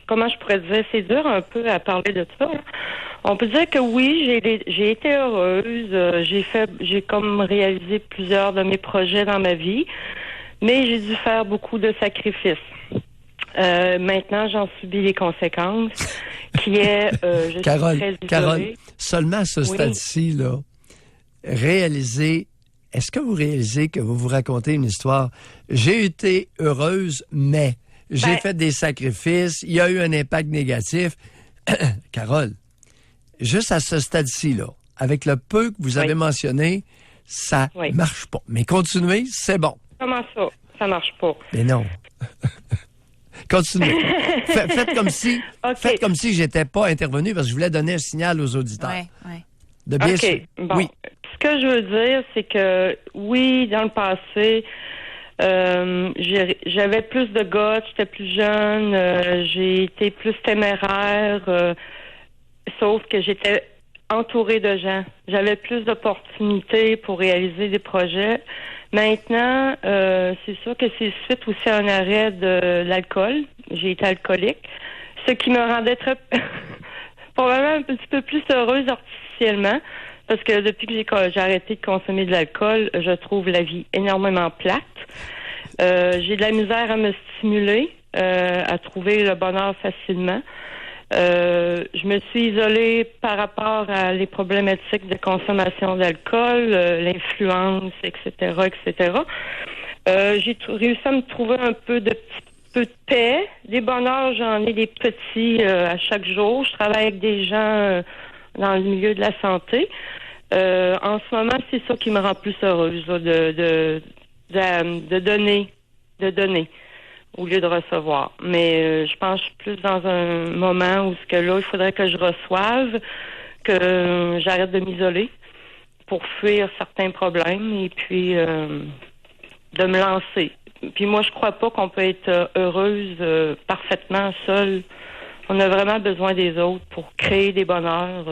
[SPEAKER 6] Comment je pourrais dire? C'est dur un peu à parler de ça. Là. On peut dire que oui, j'ai été heureuse. J'ai comme réalisé plusieurs de mes projets dans ma vie, mais j'ai dû faire beaucoup de sacrifices. Maintenant, j'en subis les conséquences, qui est, je suis très isolée.
[SPEAKER 4] Carole, seulement à ce stade-ci, là, est-ce que vous réalisez que vous racontez une histoire? J'ai été heureuse, mais j'ai fait des sacrifices, il y a eu un impact négatif. Carole, juste à ce stade-ci, là, avec le peu que vous avez mentionné, ça marche pas. Mais continuez, c'est bon.
[SPEAKER 6] Comment ça? Ça marche pas.
[SPEAKER 4] Mais non. Continuez. Faites comme si, faites comme si j'étais pas intervenu parce que je voulais donner un signal aux auditeurs.
[SPEAKER 3] Oui.
[SPEAKER 4] De bien sûr.
[SPEAKER 6] Bon.
[SPEAKER 4] Oui.
[SPEAKER 6] Ce que je veux dire, c'est que oui, dans le passé, j'avais plus de guts, j'étais plus jeune, j'ai été plus téméraire, sauf que j'étais entourée de gens. J'avais plus d'opportunités pour réaliser des projets. Maintenant, c'est sûr que c'est suite aussi à un arrêt de l'alcool. J'ai été alcoolique, ce qui me rendait très probablement un petit peu plus heureuse artificiellement, parce que depuis que j'ai arrêté de consommer de l'alcool, je trouve la vie énormément plate. J'ai de la misère à me stimuler, à trouver le bonheur facilement. Je me suis isolée par rapport à les problématiques de consommation d'alcool, l'influence, etc., etc. J'ai réussi à me trouver un peu de paix. Des bonheurs, j'en ai des petits à chaque jour. Je travaille avec des gens dans le milieu de la santé. En ce moment, c'est ça qui me rend plus heureuse, là, de donner au lieu de recevoir. Mais je pense plus dans un moment où il faudrait que je reçoive, que j'arrête de m'isoler pour fuir certains problèmes et puis de me lancer. Puis moi, je crois pas qu'on peut être heureuse parfaitement seule. On a vraiment besoin des autres pour créer des bonheurs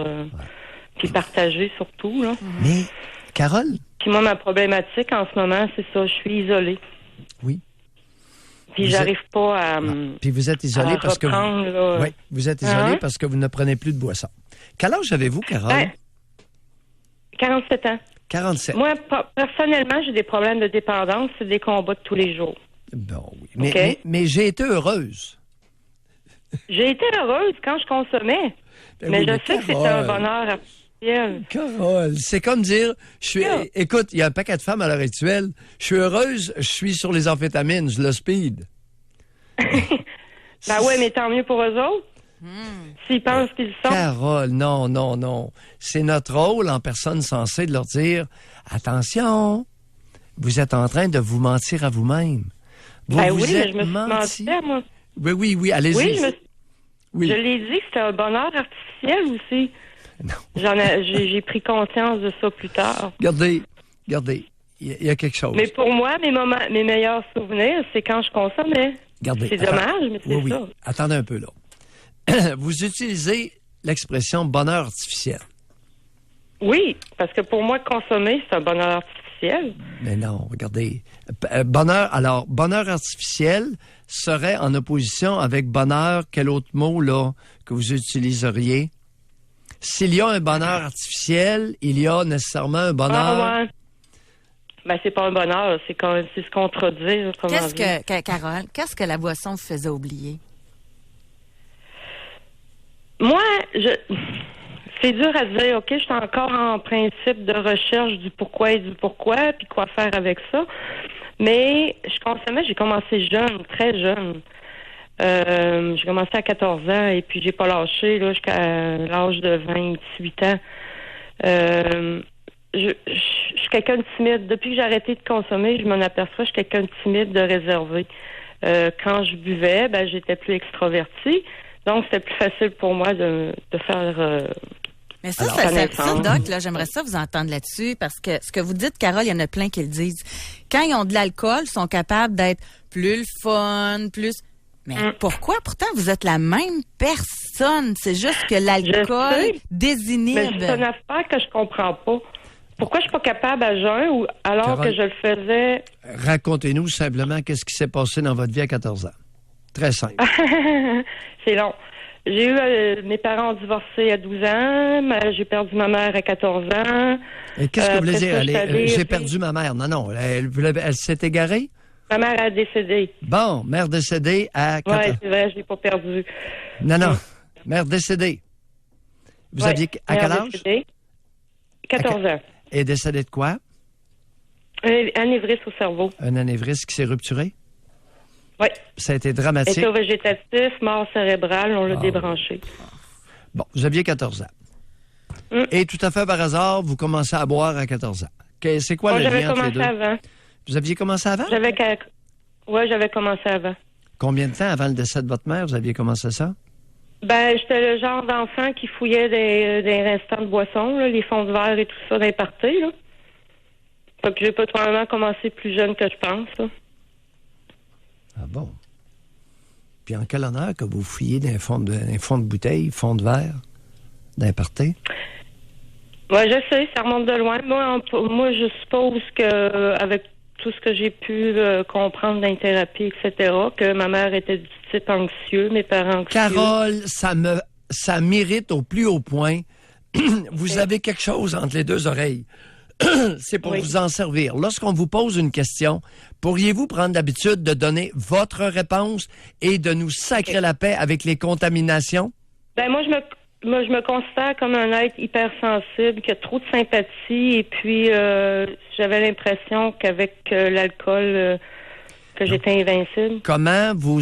[SPEAKER 6] puis partager surtout. Là.
[SPEAKER 4] Mais, Carole?
[SPEAKER 6] Puis moi, ma problématique en ce moment, c'est ça, je suis isolée.
[SPEAKER 4] Oui.
[SPEAKER 6] Puis j'arrive pas à.
[SPEAKER 4] Puis vous êtes isolée parce que vous êtes isolée parce que vous ne prenez plus de boisson. Quel âge avez-vous, Carole?
[SPEAKER 6] 47 ans.
[SPEAKER 4] 47.
[SPEAKER 6] Moi, personnellement, j'ai des problèmes de dépendance, c'est des combats de tous les jours.
[SPEAKER 4] Bon, oui. Mais j'ai été heureuse.
[SPEAKER 6] J'ai été heureuse quand je consommais. Mais je sais que c'était un bonheur. artificielle.
[SPEAKER 4] Carole, c'est comme dire,
[SPEAKER 6] Yeah.
[SPEAKER 4] écoute, il y a un paquet de femmes à l'heure actuelle, je suis heureuse, je suis sur les amphétamines, je le speed.
[SPEAKER 6] Ben ouais, mais tant mieux pour eux autres. S'ils pensent qu'ils le sont.
[SPEAKER 4] Carole, non. C'est notre rôle en personne sensée de leur dire, attention, vous êtes en train de vous mentir à vous-même. Vous
[SPEAKER 6] Ben
[SPEAKER 4] vous
[SPEAKER 6] oui, mais
[SPEAKER 4] êtes
[SPEAKER 6] je me suis menti, moi.
[SPEAKER 4] Oui, allez-y.
[SPEAKER 6] Oui,
[SPEAKER 4] Oui.
[SPEAKER 6] je l'ai dit que c'était un bonheur artificiel aussi.
[SPEAKER 4] Non.
[SPEAKER 6] J'ai pris conscience de ça plus tard.
[SPEAKER 4] Regardez, il y a quelque chose.
[SPEAKER 6] Mais pour moi, mes meilleurs souvenirs, c'est quand je consommais.
[SPEAKER 4] Regardez,
[SPEAKER 6] C'est dommage, mais c'est ça.
[SPEAKER 4] Attendez un peu, là. Vous utilisez l'expression bonheur artificiel.
[SPEAKER 6] Oui, parce que pour moi, consommer, c'est un bonheur artificiel.
[SPEAKER 4] Mais non, regardez. Bonheur artificiel serait en opposition avec bonheur, quel autre mot, là, que vous utiliseriez? S'il y a un bonheur artificiel, il y a nécessairement un bonheur...
[SPEAKER 6] Ah ouais. Ben, c'est pas un bonheur, c'est se contredire.
[SPEAKER 3] Carole, qu'est-ce que la boisson vous faisait oublier?
[SPEAKER 6] Moi, c'est dur à dire, OK, je suis encore en principe de recherche du pourquoi et du pourquoi, puis quoi faire avec ça. Mais j'ai commencé jeune, très jeune. J'ai commencé à 14 ans et puis j'ai pas lâché là, jusqu'à l'âge de 28 ans. Je suis quelqu'un de timide. Depuis que j'ai arrêté de consommer, je m'en aperçois, je suis quelqu'un de timide, de réservé. Quand je buvais, j'étais plus extravertie. Donc, c'était plus facile pour moi de faire...
[SPEAKER 3] Mais ça, Doc, là, j'aimerais ça vous entendre là-dessus, parce que ce que vous dites, Carole, il y en a plein qui le disent. Quand ils ont de l'alcool, ils sont capables d'être plus le fun, plus... Mais pourquoi? Pourtant, vous êtes la même personne. C'est juste que l'alcool désinhibe.
[SPEAKER 6] Mais c'est une affaire que je comprends pas. Pourquoi je suis pas capable à jeun alors Carole, que je le faisais...
[SPEAKER 4] Racontez-nous simplement qu'est-ce qui s'est passé dans votre vie à 14 ans. Très simple.
[SPEAKER 6] C'est long. J'ai eu mes parents ont divorcé à 12 ans. J'ai perdu ma mère à 14 ans.
[SPEAKER 4] Et qu'est-ce que vous voulez dire? J'ai perdu ma mère. Non. Elle s'est égarée?
[SPEAKER 6] Ma mère a décédé.
[SPEAKER 4] Bon, mère décédée à 14 ans.
[SPEAKER 6] Oui, c'est vrai, je l'ai pas perdue.
[SPEAKER 4] Non. Mère décédée. Vous aviez à quel âge?
[SPEAKER 6] Décédée. 14 ans.
[SPEAKER 4] Et décédée de quoi?
[SPEAKER 6] Un anévrisme au cerveau.
[SPEAKER 4] Un anévrisme qui s'est rupturé?
[SPEAKER 6] Oui.
[SPEAKER 4] Ça a été dramatique.
[SPEAKER 6] État végétatif, mort cérébrale, on l'a débranché.
[SPEAKER 4] Bon, vous aviez 14 ans. Et tout à fait par hasard, vous commencez à boire à 14 ans. C'est quoi le lien entre les deux?
[SPEAKER 6] J'avais commencé avant.
[SPEAKER 4] Vous aviez commencé avant?
[SPEAKER 6] Oui, j'avais commencé avant.
[SPEAKER 4] Combien de temps avant le décès de votre mère, vous aviez commencé ça?
[SPEAKER 6] J'étais le genre d'enfant qui fouillait des restants de boissons, là, les fonds de verre et tout ça, d'un party, là. Fait que j'ai pas probablement commencé plus jeune que je pense, là.
[SPEAKER 4] Ah bon? Puis en quel honneur que vous fouillez d'un fond de bouteille, fond de verre, d'un party?
[SPEAKER 6] Oui, je sais, ça remonte de loin. Moi, je suppose que avec tout ce que j'ai pu comprendre dans les thérapies, etc., que ma mère était du type anxieux, mes parents anxieux.
[SPEAKER 4] Carole, ça m'irrite au plus haut point. Vous avez quelque chose entre les deux oreilles. C'est pour vous en servir. Lorsqu'on vous pose une question, pourriez-vous prendre l'habitude de donner votre réponse et de nous sacrer la paix avec les contaminations?
[SPEAKER 6] Moi, je me considère comme un être hypersensible, qui a trop de sympathie, et puis j'avais l'impression qu'avec l'alcool, que j'étais invincible.
[SPEAKER 4] Comment vous...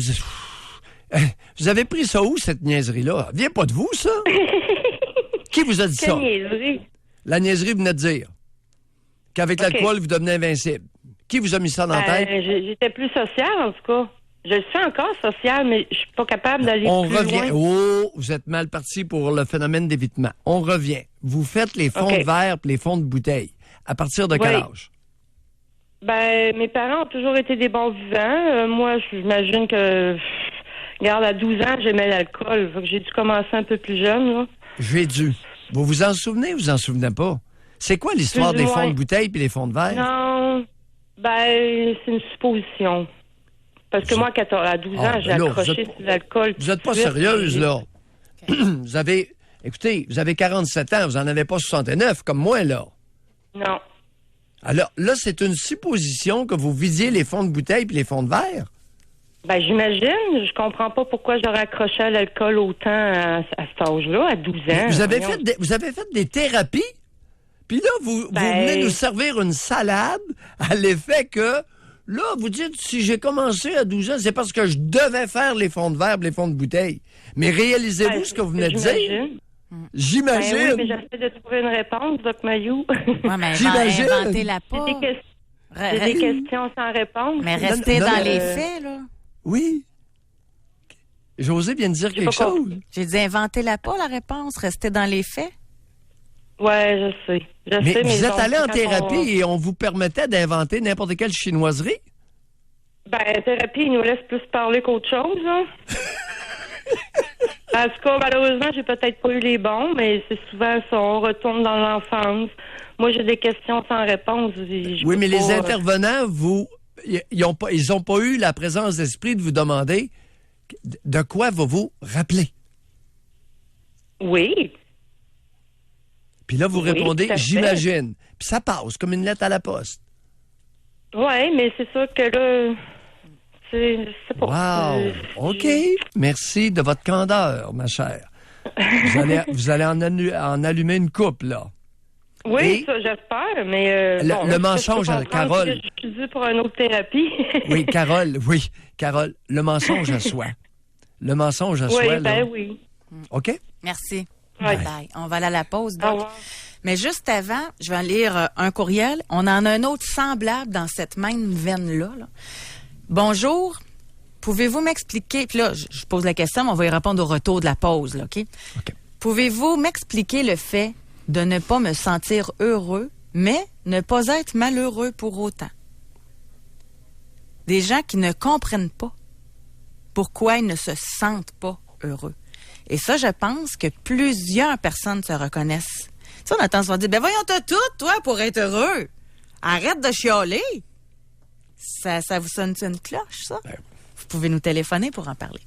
[SPEAKER 4] Vous avez pris ça où, cette niaiserie-là? Vient pas de vous, ça? Qui vous a dit ça?
[SPEAKER 6] Quelle niaiserie?
[SPEAKER 4] La niaiserie venait de dire qu'avec l'alcool, vous devenez invincible. Qui vous a mis ça dans la tête?
[SPEAKER 6] J'étais plus sociale, en tout cas. Je suis encore sociale, mais je suis pas capable d'aller plus
[SPEAKER 4] revient.
[SPEAKER 6] loin.
[SPEAKER 4] Oh, vous êtes mal parti pour le phénomène d'évitement. On revient. Vous faites les fonds de verre et les fonds de bouteille. À partir de quel âge?
[SPEAKER 6] Mes parents ont toujours été des bons vivants. Moi, j'imagine que... Regarde, à 12 ans, j'aimais l'alcool. J'ai dû commencer un peu plus jeune, là.
[SPEAKER 4] J'ai dû. Vous vous en souvenez ou vous en souvenez pas? C'est quoi l'histoire des fonds de bouteille et les fonds de verre?
[SPEAKER 6] Non, c'est une supposition. Parce que moi, à 12 ans, j'ai accroché sur l'alcool.
[SPEAKER 4] Vous n'êtes pas sérieuse, là. Vous avez 47 ans, vous n'en avez pas 69, comme moi, là.
[SPEAKER 6] Non.
[SPEAKER 4] Alors, là, c'est une supposition que vous vidiez les fonds de bouteille et les fonds de verre?
[SPEAKER 6] Ben, j'imagine. Je comprends pas pourquoi j'aurais accroché à l'alcool autant à cet âge-là, à 12 ans.
[SPEAKER 4] Vous avez fait des thérapies? Puis là, vous venez nous servir une salade à l'effet que, là, vous dites, si j'ai commencé à 12 ans, c'est parce que je devais faire les fonds de verre, les fonds de bouteille. Mais réalisez-vous ce que vous venez de dire? J'imagine.
[SPEAKER 6] Ben oui, mais j'essaie de trouver une réponse, Doc Mayou.
[SPEAKER 3] Ouais, mais
[SPEAKER 4] J'imagine.
[SPEAKER 3] inventez-la pas.
[SPEAKER 6] J'ai des questions sans réponse.
[SPEAKER 3] Mais restez dans les faits, là.
[SPEAKER 4] Oui. José vient de dire quelque chose.
[SPEAKER 3] J'ai dit, inventez-la pas, la réponse. Restez dans les faits.
[SPEAKER 6] Ouais, je sais.
[SPEAKER 4] Mais vous êtes allé en thérapie et on vous permettait d'inventer n'importe quelle chinoiserie?
[SPEAKER 6] Ben, thérapie, il nous laisse plus parler qu'autre chose, là. En tout cas, malheureusement, j'ai peut-être pas eu les bons, mais c'est souvent ça, on retourne dans l'enfance. Moi, j'ai des questions sans réponse.
[SPEAKER 4] Oui, mais les intervenants, ils ont pas eu la présence d'esprit de vous demander de quoi vous rappeler.
[SPEAKER 6] Oui.
[SPEAKER 4] Puis là, vous répondez,
[SPEAKER 6] tout à fait.
[SPEAKER 4] j'imagine. Puis ça passe comme une lettre à la poste.
[SPEAKER 6] Oui, mais c'est sûr que là, c'est pas...
[SPEAKER 4] Wow! OK. Merci de votre candeur, ma chère. Vous allez en allumer une coupe, là.
[SPEAKER 6] Oui,
[SPEAKER 4] Et
[SPEAKER 6] ça, j'espère, mais...
[SPEAKER 4] le mensonge, Carole...
[SPEAKER 6] Je suis due pour une autre thérapie.
[SPEAKER 4] Oui, Carole, le mensonge à soi. Le mensonge à soi,
[SPEAKER 6] oui,
[SPEAKER 4] là.
[SPEAKER 6] ben oui.
[SPEAKER 4] OK?
[SPEAKER 3] Merci.
[SPEAKER 6] Ouais.
[SPEAKER 3] Bye. On va aller à la pause,
[SPEAKER 6] Au
[SPEAKER 3] Doc.
[SPEAKER 6] revoir.
[SPEAKER 3] Mais juste avant, je vais lire un courriel. On en a un autre semblable dans cette même veine-là. Là. Bonjour. Pouvez-vous m'expliquer... Puis là, je pose la question, mais on va y répondre au retour de la pause, là, OK?
[SPEAKER 4] OK.
[SPEAKER 3] Pouvez-vous m'expliquer le fait de ne pas me sentir heureux, mais ne pas être malheureux pour autant? Des gens qui ne comprennent pas pourquoi ils ne se sentent pas heureux. Et ça, je pense que plusieurs personnes se reconnaissent. Tu sais, on a tendance à dire, ben voyons, t'as tout, toi, pour être heureux. Arrête de chialer. Ça vous sonne une cloche, ça? Vous pouvez nous téléphoner pour en parler.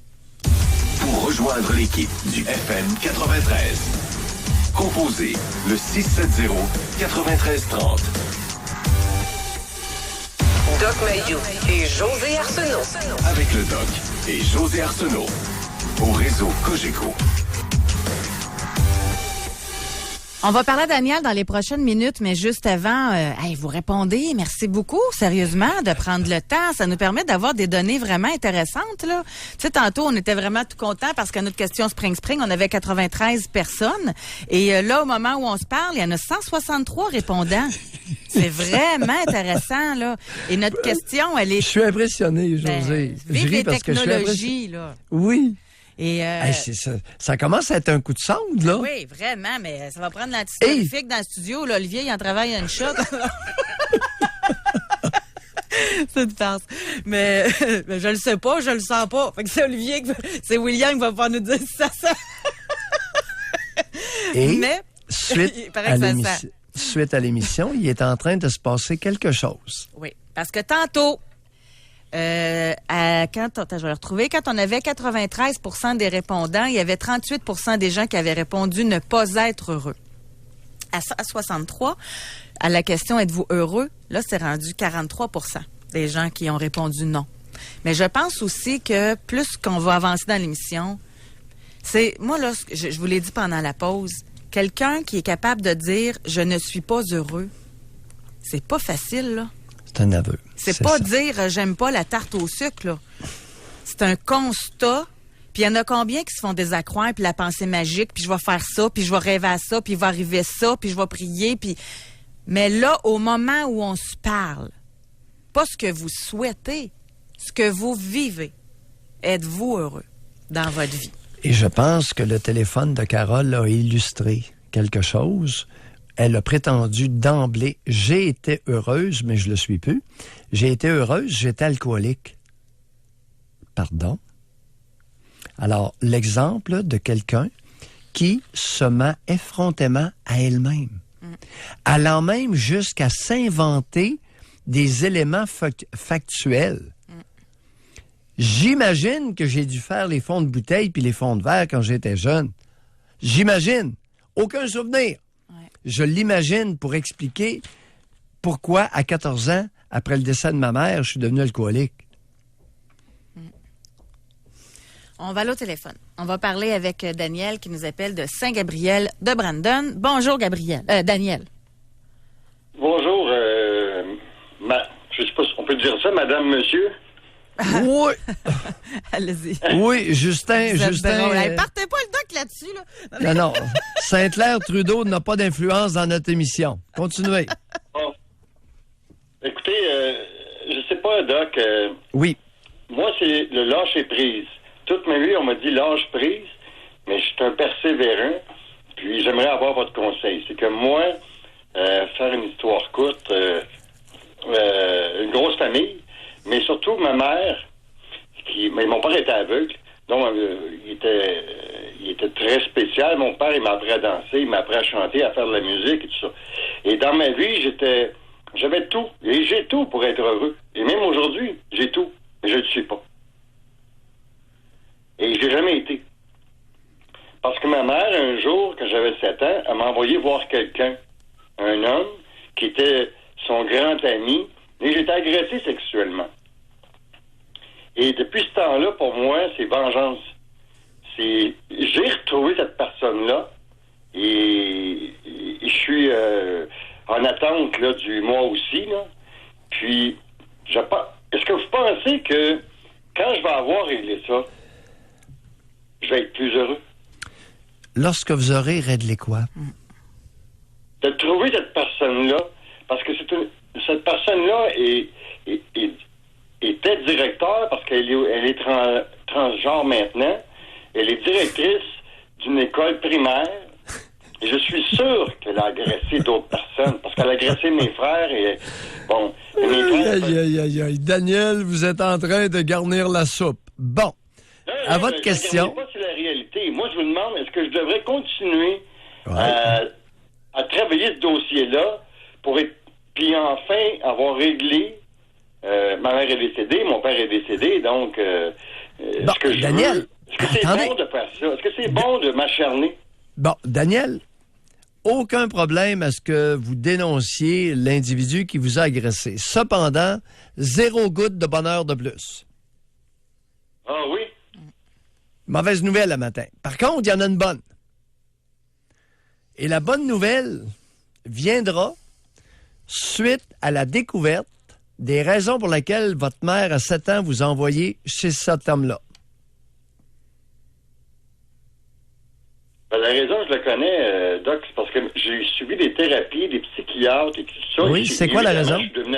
[SPEAKER 1] Pour rejoindre l'équipe du FM 93, composez le 670-9330.
[SPEAKER 2] Doc Mayou et José Arsenault.
[SPEAKER 1] Avec le Doc et José Arsenault. Au réseau Cogeco.
[SPEAKER 3] On va parler à Daniel dans les prochaines minutes, mais juste avant, vous répondez. Merci beaucoup, sérieusement, de prendre le temps. Ça nous permet d'avoir des données vraiment intéressantes, là. Tu sais, tantôt, on était vraiment tout contents parce qu'à notre question Spring, on avait 93 personnes. Et là, au moment où on se parle, il y en a 163 répondants. C'est vraiment intéressant, là. Et notre question, elle est...
[SPEAKER 4] Je suis impressionné, José. Je
[SPEAKER 3] vive
[SPEAKER 4] ris
[SPEAKER 3] les
[SPEAKER 4] parce que je suis impressionné.
[SPEAKER 3] technologies, là.
[SPEAKER 4] Oui.
[SPEAKER 3] Et
[SPEAKER 4] C'est ça. Ça commence à être un coup de sonde, là.
[SPEAKER 3] oui, vraiment, mais ça va prendre l'antistorifique dans le studio. Là. Olivier, il en travaille à une shot. C'est une farce. Mais je le sais pas, je le sens pas. Fait que c'est Olivier, c'est William qui va pouvoir nous dire si ça sent.
[SPEAKER 4] Et
[SPEAKER 3] mais il paraît que ça sent.
[SPEAKER 4] suite à l'émission, il est en train de se passer quelque chose.
[SPEAKER 3] Oui, parce que tantôt, je vais le retrouver, quand on avait 93% des répondants, il y avait 38% des gens qui avaient répondu ne pas être heureux. À 63, à la question êtes-vous heureux? Là, c'est rendu 43% des gens qui ont répondu non. Mais je pense aussi que plus qu'on va avancer dans l'émission, c'est, moi là, je vous l'ai dit pendant la pause, quelqu'un qui est capable de dire je ne suis pas heureux, c'est pas facile, là.
[SPEAKER 4] C'est un aveu.
[SPEAKER 3] C'est pas ça. Dire j'aime pas la tarte au sucre, là. C'est un constat. Puis il y en a combien qui se font des accroires, puis la pensée magique, puis je vais faire ça, puis je vais rêver à ça, puis il va arriver ça, puis je vais prier, puis... Mais là, au moment où on se parle, pas ce que vous souhaitez, ce que vous vivez, êtes-vous heureux dans votre vie?
[SPEAKER 4] Et je pense que le téléphone de Carole a illustré quelque chose. Elle a prétendu d'emblée, j'ai été heureuse, mais je le suis plus. J'ai été heureuse, j'étais alcoolique. Pardon? Alors, l'exemple de quelqu'un qui se ment effrontément à elle-même, allant même jusqu'à s'inventer des éléments factuels. J'imagine que j'ai dû faire les fonds de bouteille puis les fonds de verre quand j'étais jeune. J'imagine. Aucun souvenir.
[SPEAKER 3] Ouais.
[SPEAKER 4] Je l'imagine pour expliquer pourquoi, à 14 ans, après le décès de ma mère, je suis devenu alcoolique.
[SPEAKER 3] On va aller au téléphone. On va parler avec Daniel qui nous appelle de Saint-Gabriel de Brandon. Bonjour, Daniel.
[SPEAKER 7] Bonjour, je sais pas si on peut dire ça, madame, monsieur.
[SPEAKER 4] Oui.
[SPEAKER 3] Allez-y.
[SPEAKER 4] Oui, Justin.
[SPEAKER 3] Drôle. Hey, partez pas le doc là-dessus, là.
[SPEAKER 4] Non. Sainte-Claire-Trudeau n'a pas d'influence dans notre émission. Continuez.
[SPEAKER 7] Bon. Écoutez, je sais pas, Doc.
[SPEAKER 4] Oui.
[SPEAKER 7] Moi, c'est le lâcher prise. Toute ma vie, on m'a dit lâche prise, mais je suis un persévérant. Puis j'aimerais avoir votre conseil. C'est que moi, faire une histoire courte, une grosse famille, mais surtout ma mère, mais mon père était aveugle, donc il était très spécial. Mon père, il m'a appris à danser, il m'a appris à chanter, à faire de la musique et tout ça. Et dans ma vie, j'avais tout. Et j'ai tout pour être heureux. Et même aujourd'hui, j'ai tout. Mais je ne le suis pas. Et je n'ai jamais été. Parce que ma mère, un jour, quand j'avais 7 ans, elle m'a envoyé voir quelqu'un, un homme, qui était son grand ami, et j'étais agressé sexuellement. Et depuis ce temps-là, pour moi, c'est vengeance. J'ai retrouvé cette personne-là, et je suis en attente là, du mois aussi. Là. Puis, est-ce que vous pensez que quand je vais avoir réglé ça, je vais être plus heureux?
[SPEAKER 4] Lorsque vous aurez réglé quoi?
[SPEAKER 7] De trouver cette personne-là, parce que cette personne-là était directeur, parce qu'elle est transgenre maintenant. Elle est directrice d'une école primaire. Et je suis sûr qu'elle a agressé d'autres personnes, parce qu'elle a agressé mes frères et bon. Et mes frères,
[SPEAKER 4] Aïe. Daniel, vous êtes en train de garnir la soupe. Bon. À votre question.
[SPEAKER 7] Je ne sais pas si c'est la réalité. Moi, je vous demande, est-ce que je devrais continuer à travailler ce dossier-là puis enfin avoir réglé. Ma mère est décédée, mon père est décédé, donc
[SPEAKER 4] Bon, Daniel,
[SPEAKER 7] est-ce que c'est bon de faire ça? Est-ce que c'est bon de m'acharner?
[SPEAKER 4] Bon, Daniel, aucun problème à ce que vous dénonciez l'individu qui vous a agressé. Cependant, 0 goutte de bonheur de plus.
[SPEAKER 7] Ah oui?
[SPEAKER 4] Mauvaise nouvelle le matin. Par contre, il y en a une bonne. Et la bonne nouvelle viendra suite à la découverte des raisons pour lesquelles votre mère, à 7 ans, vous a envoyé chez cet homme-là.
[SPEAKER 7] Ben, la raison, je la connais, Doc, c'est parce que j'ai suivi des thérapies, des psychiatres et tout ça.
[SPEAKER 4] Oui, c'est quoi la raison?
[SPEAKER 7] Je suis devenu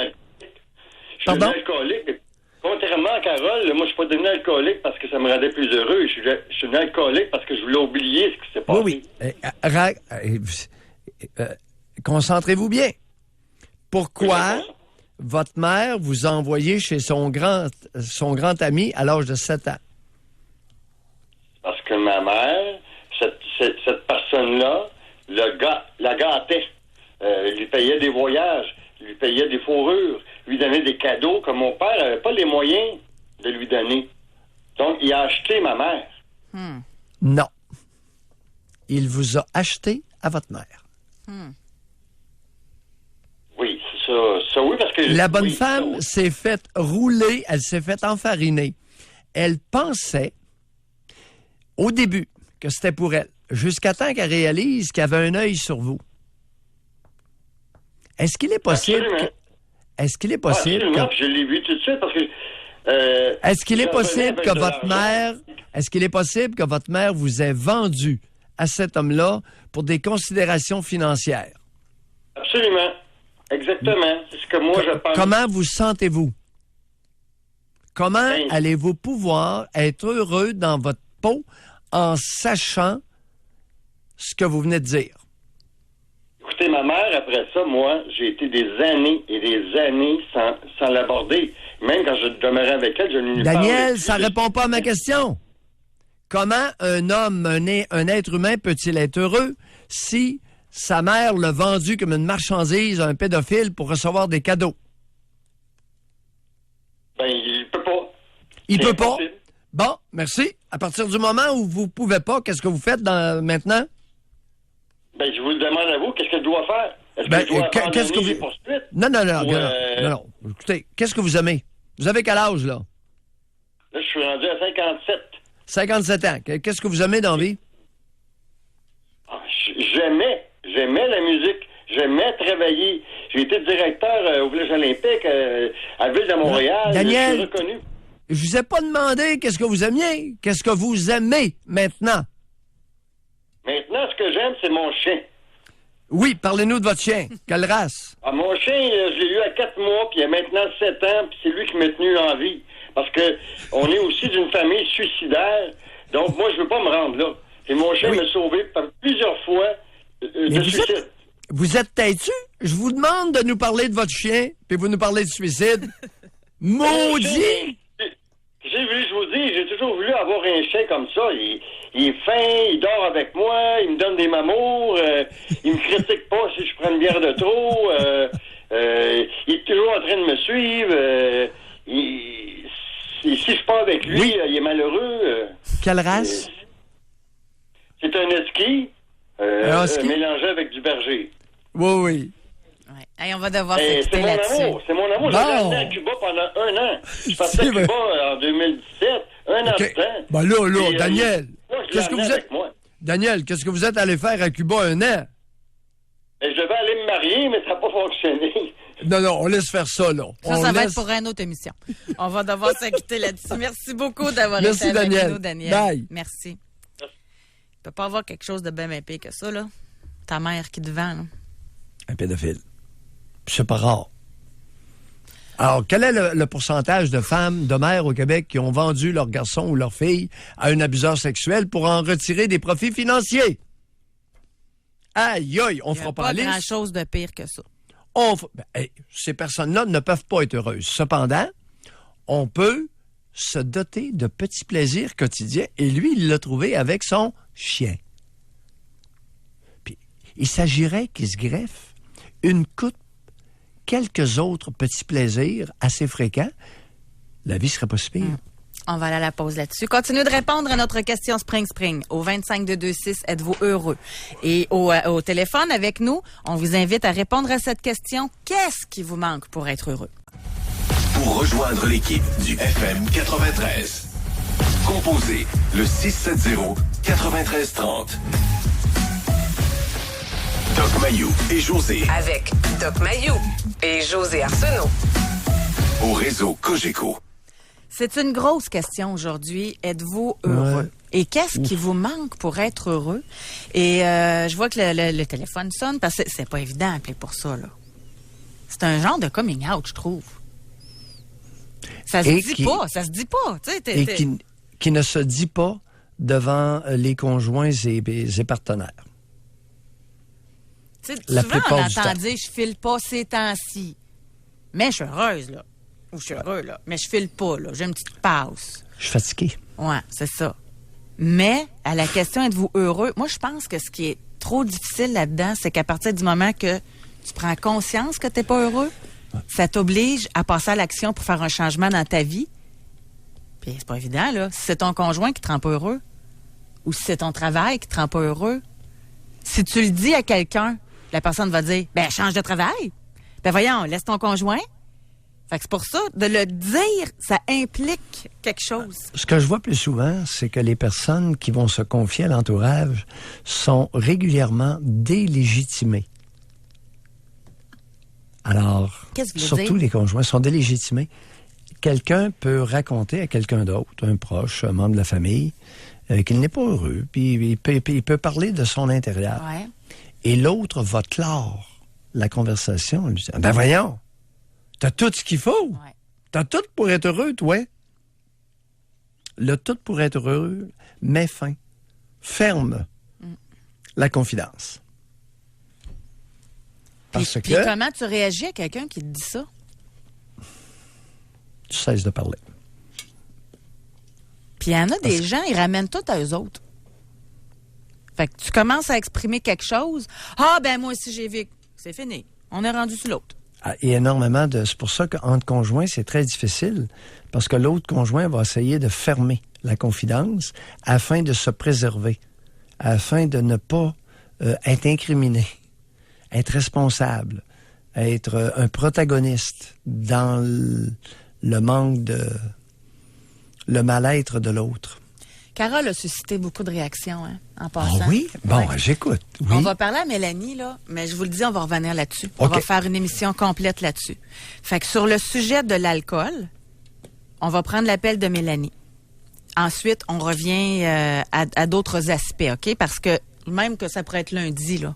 [SPEAKER 7] alcoolique. Contrairement à Carole, moi, je suis pas devenu alcoolique parce que ça me rendait plus heureux. Je suis devenu alcoolique parce que je voulais oublier ce qui s'est passé.
[SPEAKER 4] Oui. Concentrez-vous bien. Pourquoi votre mère vous a envoyé chez son grand ami à l'âge de 7 ans?
[SPEAKER 7] Parce que ma mère, cette personne-là, la gâtait. Lui payait des voyages, lui payait des fourrures, lui donnait des cadeaux que mon père n'avait pas les moyens de lui donner. Donc, il a acheté ma mère.
[SPEAKER 4] Non. Il vous a acheté à votre mère.
[SPEAKER 7] Oui, c'est ça. Ça, oui, parce que...
[SPEAKER 4] La bonne femme s'est faite rouler, elle s'est faite enfariner. Elle pensait, au début, que c'était pour elle, jusqu'à temps qu'elle réalise qu'il y avait un œil sur vous. Est-ce qu'il est possible
[SPEAKER 7] Absolument.
[SPEAKER 4] Est-ce qu'il est possible
[SPEAKER 7] Absolument, je l'ai vu tout de suite parce que...
[SPEAKER 4] Est-ce qu'il est possible que votre mère... Est-ce qu'il est possible que votre mère vous ait vendu à cet homme-là pour des considérations financières?
[SPEAKER 7] Absolument. Exactement. C'est ce que moi, je pense.
[SPEAKER 4] Comment vous sentez-vous? Comment allez-vous pouvoir être heureux dans votre peau en sachant ce que vous venez de dire?
[SPEAKER 7] Écoutez, ma mère, après ça, moi, j'ai été des années et des années sans l'aborder. Même quand je demeurais avec elle, je ne lui parlais plus.
[SPEAKER 4] Daniel, ça répond pas à ma question. Comment un homme, un être humain peut-il être heureux si sa mère l'a vendu comme une marchandise à un pédophile pour recevoir des cadeaux?
[SPEAKER 7] Ben, il peut pas.
[SPEAKER 4] Il
[SPEAKER 7] C'est
[SPEAKER 4] peut pas?
[SPEAKER 7] impossible.
[SPEAKER 4] Bon, merci. À partir du moment où vous pouvez pas, qu'est-ce que vous faites maintenant?
[SPEAKER 7] Ben, je vous le demande à vous, qu'est-ce que je dois faire? Est-ce
[SPEAKER 4] Ben,
[SPEAKER 7] que je dois
[SPEAKER 4] qu'est-ce que
[SPEAKER 7] abandonner
[SPEAKER 4] vous...
[SPEAKER 7] les poursuites?
[SPEAKER 4] Non. Écoutez, qu'est-ce que vous aimez? Vous avez quel âge, là?
[SPEAKER 7] Là, je suis rendu à 57.
[SPEAKER 4] 57 ans. Qu'est-ce que vous aimez dans la vie?
[SPEAKER 7] J'aimais la musique. J'aimais travailler. J'ai été directeur au Village olympique à la Ville de Montréal.
[SPEAKER 4] Daniel,
[SPEAKER 7] je suis reconnu.
[SPEAKER 4] Je vous ai pas demandé qu'est-ce que vous aimiez. Qu'est-ce que vous aimez maintenant?
[SPEAKER 7] Maintenant, ce que j'aime, c'est mon chien.
[SPEAKER 4] Oui, parlez-nous de votre chien. Quelle race?
[SPEAKER 7] Ah, mon chien, je l'ai eu à 4 mois, puis il a maintenant 7 ans, puis c'est lui qui m'a tenu en vie. Parce que on est aussi d'une famille suicidaire, donc moi, je veux pas me rendre là. Et mon chien m'a sauvé par plusieurs fois de suicide.
[SPEAKER 4] Vous êtes têtu? Je vous demande de nous parler de votre chien, puis vous nous parlez de suicide. Maudit!
[SPEAKER 7] Je vous dis, j'ai toujours voulu avoir un chien comme ça. Il est fin, il dort avec moi, il me donne des mamours, il me critique pas si je prends une bière de trop, il est toujours en train de me suivre, si je pars avec lui, il est malheureux.
[SPEAKER 4] Quelle race?
[SPEAKER 7] C'est un husky, mélangé avec du berger.
[SPEAKER 4] Oui.
[SPEAKER 3] Ouais. Hey, on va devoir s'écouter là-dessus.
[SPEAKER 7] C'est mon amour. J'ai resté à Cuba pendant 1 an. Je suis parti à Cuba en 2017. Un an de temps.
[SPEAKER 4] Ben là, Daniel.
[SPEAKER 7] Qu'est-ce que vous êtes?
[SPEAKER 4] Daniel, qu'est-ce que vous êtes allé faire à Cuba 1 an?
[SPEAKER 7] Je devais aller me marier, mais ça n'a pas fonctionné.
[SPEAKER 4] Non, on laisse faire ça, là.
[SPEAKER 3] Ça va être pour une autre émission. On va devoir s'écouter là-dessus. Merci beaucoup d'avoir été avec nous, Daniel.
[SPEAKER 4] Bye.
[SPEAKER 3] Merci. Il ne peut pas avoir quelque chose de bien pire que ça, là. Ta mère qui te vend, là.
[SPEAKER 4] Un pédophile. C'est pas rare. Alors, quel est le pourcentage de femmes, de mères au Québec qui ont vendu leur garçon ou leur fille à un abuseur sexuel pour en retirer des profits financiers? Aïe, on fera pas la liste.
[SPEAKER 3] Il n'y a pas grand-chose de pire que ça.
[SPEAKER 4] Ces personnes-là ne peuvent pas être heureuses. Cependant, on peut se doter de petits plaisirs quotidiens et lui, il l'a trouvé avec son chien. Puis, il s'agirait qu'il se greffe une coupe, quelques autres petits plaisirs assez fréquents, la vie serait pas si pire.
[SPEAKER 3] On va aller à la pause là-dessus. Continuez de répondre à notre question Spring. Au 25226, êtes-vous heureux? Et au téléphone avec nous, on vous invite à répondre à cette question. Qu'est-ce qui vous manque pour être heureux?
[SPEAKER 1] Pour rejoindre l'équipe du FM 93, composez le 670-9330. Doc Mayou et José.
[SPEAKER 2] Avec Doc Mayou et José Arsenault.
[SPEAKER 1] Au réseau Cogeco.
[SPEAKER 3] C'est une grosse question aujourd'hui. Êtes-vous heureux? Ouais. Et qu'est-ce qui vous manque pour être heureux? Et je vois que le téléphone sonne parce que c'est pas évident d'appeler pour ça, là. C'est un genre de coming out, je trouve. Ça se dit pas.
[SPEAKER 4] Qui ne se dit pas devant les conjoints et partenaires.
[SPEAKER 3] Souvent, on entend dire « je file pas ces temps-ci ». Mais je suis heureuse, là. Ou je suis heureux, là. Mais je file pas, là. J'ai une petite pause.
[SPEAKER 4] Je suis fatigué.
[SPEAKER 3] Ouais, c'est ça. Mais, à la question « êtes-vous heureux », moi, je pense que ce qui est trop difficile là-dedans, c'est qu'à partir du moment que tu prends conscience que t'es pas heureux, ça t'oblige à passer à l'action pour faire un changement dans ta vie. Puis c'est pas évident, là. Si c'est ton conjoint qui te rend pas heureux, ou si c'est ton travail qui te rend pas heureux, si tu le dis à quelqu'un, la personne va dire, change de travail. Voyons, laisse ton conjoint. Fait que c'est pour ça, de le dire, ça implique quelque chose.
[SPEAKER 4] Ce que je vois plus souvent, c'est que les personnes qui vont se confier à l'entourage sont régulièrement délégitimées. Alors, surtout les conjoints sont délégitimés. Quelqu'un peut raconter à quelqu'un d'autre, un proche, un membre de la famille, qu'il n'est pas heureux, puis il peut parler de son intérieur.
[SPEAKER 3] Ouais.
[SPEAKER 4] Et l'autre va clore la conversation. Lui dit, voyons, t'as tout ce qu'il faut.
[SPEAKER 3] Ouais.
[SPEAKER 4] T'as tout pour être heureux, toi. Le tout pour être heureux met fin, ferme la confidence. Parce
[SPEAKER 3] puis comment tu réagis à quelqu'un qui te dit ça?
[SPEAKER 4] Tu cesses de parler.
[SPEAKER 3] Puis il y en a des gens, ils ramènent tout à eux autres. Fait que tu commences à exprimer quelque chose. Ah, moi aussi, j'ai vécu. C'est fini. On est rendu sur l'autre.
[SPEAKER 4] Il y a énormément de... C'est pour ça qu'entre conjoints, c'est très difficile. Parce que l'autre conjoint va essayer de fermer la confidence afin de se préserver. Afin de ne pas être incriminé. Être responsable. Être un protagoniste dans le manque de... le mal-être de l'autre.
[SPEAKER 3] Carole a suscité beaucoup de réactions, hein, en
[SPEAKER 4] Ah
[SPEAKER 3] passant.
[SPEAKER 4] oui? Bon,
[SPEAKER 3] Ouais.
[SPEAKER 4] j'écoute. Oui.
[SPEAKER 3] On va parler à Mélanie, là, mais je vous le dis, on va revenir là-dessus. On
[SPEAKER 4] OK.
[SPEAKER 3] va faire une émission complète là-dessus. Fait que sur le sujet de l'alcool, on va prendre l'appel de Mélanie. Ensuite, on revient à d'autres aspects, OK? Parce que même que ça pourrait être lundi, là,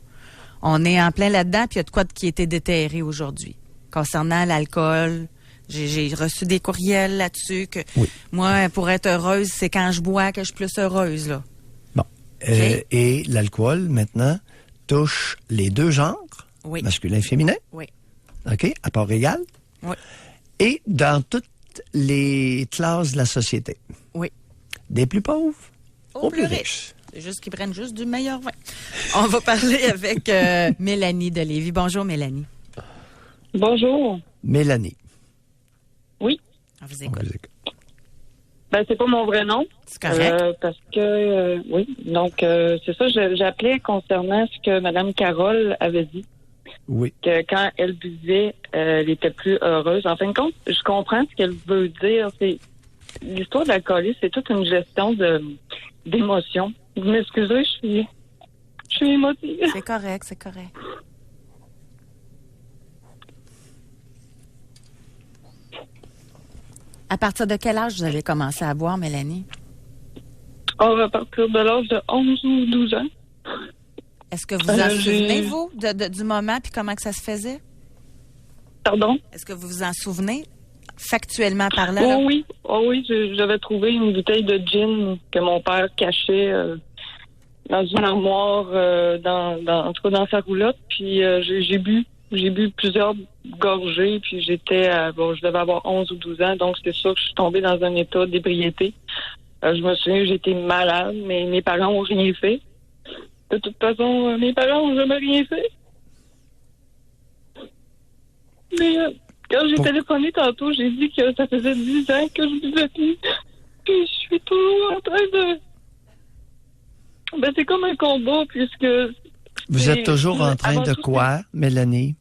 [SPEAKER 3] on est en plein là-dedans, puis il y a de quoi qui a été déterré aujourd'hui. Concernant l'alcool, j'ai reçu des courriels là-dessus que
[SPEAKER 4] Oui.
[SPEAKER 3] moi, pour être heureuse, c'est quand je bois que je suis plus heureuse, là.
[SPEAKER 4] Bon. Et l'alcool, maintenant, touche les deux genres,
[SPEAKER 3] Oui.
[SPEAKER 4] masculin et féminin,
[SPEAKER 3] Oui.
[SPEAKER 4] OK, à part égale,
[SPEAKER 3] Oui.
[SPEAKER 4] et dans toutes les classes de la société.
[SPEAKER 3] Oui.
[SPEAKER 4] Des plus pauvres
[SPEAKER 3] Aux plus riches. C'est juste qu'ils prennent juste du meilleur vin. On va parler avec Mélanie de Lévis. Bonjour, Mélanie.
[SPEAKER 6] Bonjour.
[SPEAKER 4] Mélanie.
[SPEAKER 6] Oui.
[SPEAKER 3] On vous
[SPEAKER 4] On
[SPEAKER 3] écoute.
[SPEAKER 4] vous écoute.
[SPEAKER 6] Ben, c'est pas mon vrai nom.
[SPEAKER 3] C'est correct.
[SPEAKER 6] Parce que, oui. Donc, c'est ça, j'appelais concernant ce que Mme Carole avait dit.
[SPEAKER 4] Oui.
[SPEAKER 6] Que quand elle buvait, elle était plus heureuse. En fin de compte, je comprends ce qu'elle veut dire. C'est l'histoire de l'alcoolisme, c'est toute une gestion d'émotions. Vous m'excusez, je suis émotive.
[SPEAKER 3] C'est correct, c'est correct. À partir de quel âge vous avez commencé à boire, Mélanie?
[SPEAKER 6] À partir de l'âge de 11 ou 12 ans.
[SPEAKER 3] Est-ce que vous en
[SPEAKER 6] j'ai-
[SPEAKER 3] souvenez, vous, du moment puis comment que ça se faisait?
[SPEAKER 6] Pardon?
[SPEAKER 3] Est-ce que vous vous en souvenez, factuellement parlant? là?
[SPEAKER 6] Oh oui, j'avais trouvé une bouteille de gin que mon père cachait dans une armoire, en tout cas dans sa roulotte. Puis j'ai bu plusieurs gorgées, puis je devais avoir 11 ou 12 ans, donc c'est sûr que je suis tombée dans un état d'ébriété. Je me souviens, j'étais malade, mais mes parents n'ont rien fait. De toute façon, mes parents n'ont jamais rien fait. Mais quand j'ai téléphoné tantôt, j'ai dit que ça faisait 10 ans que je buvais plus. Puis je suis toujours en train de... Ben, c'est comme un combat, puisque...
[SPEAKER 4] Vous êtes toujours en train
[SPEAKER 6] avant
[SPEAKER 4] de
[SPEAKER 6] tout,
[SPEAKER 4] quoi, Mélanie?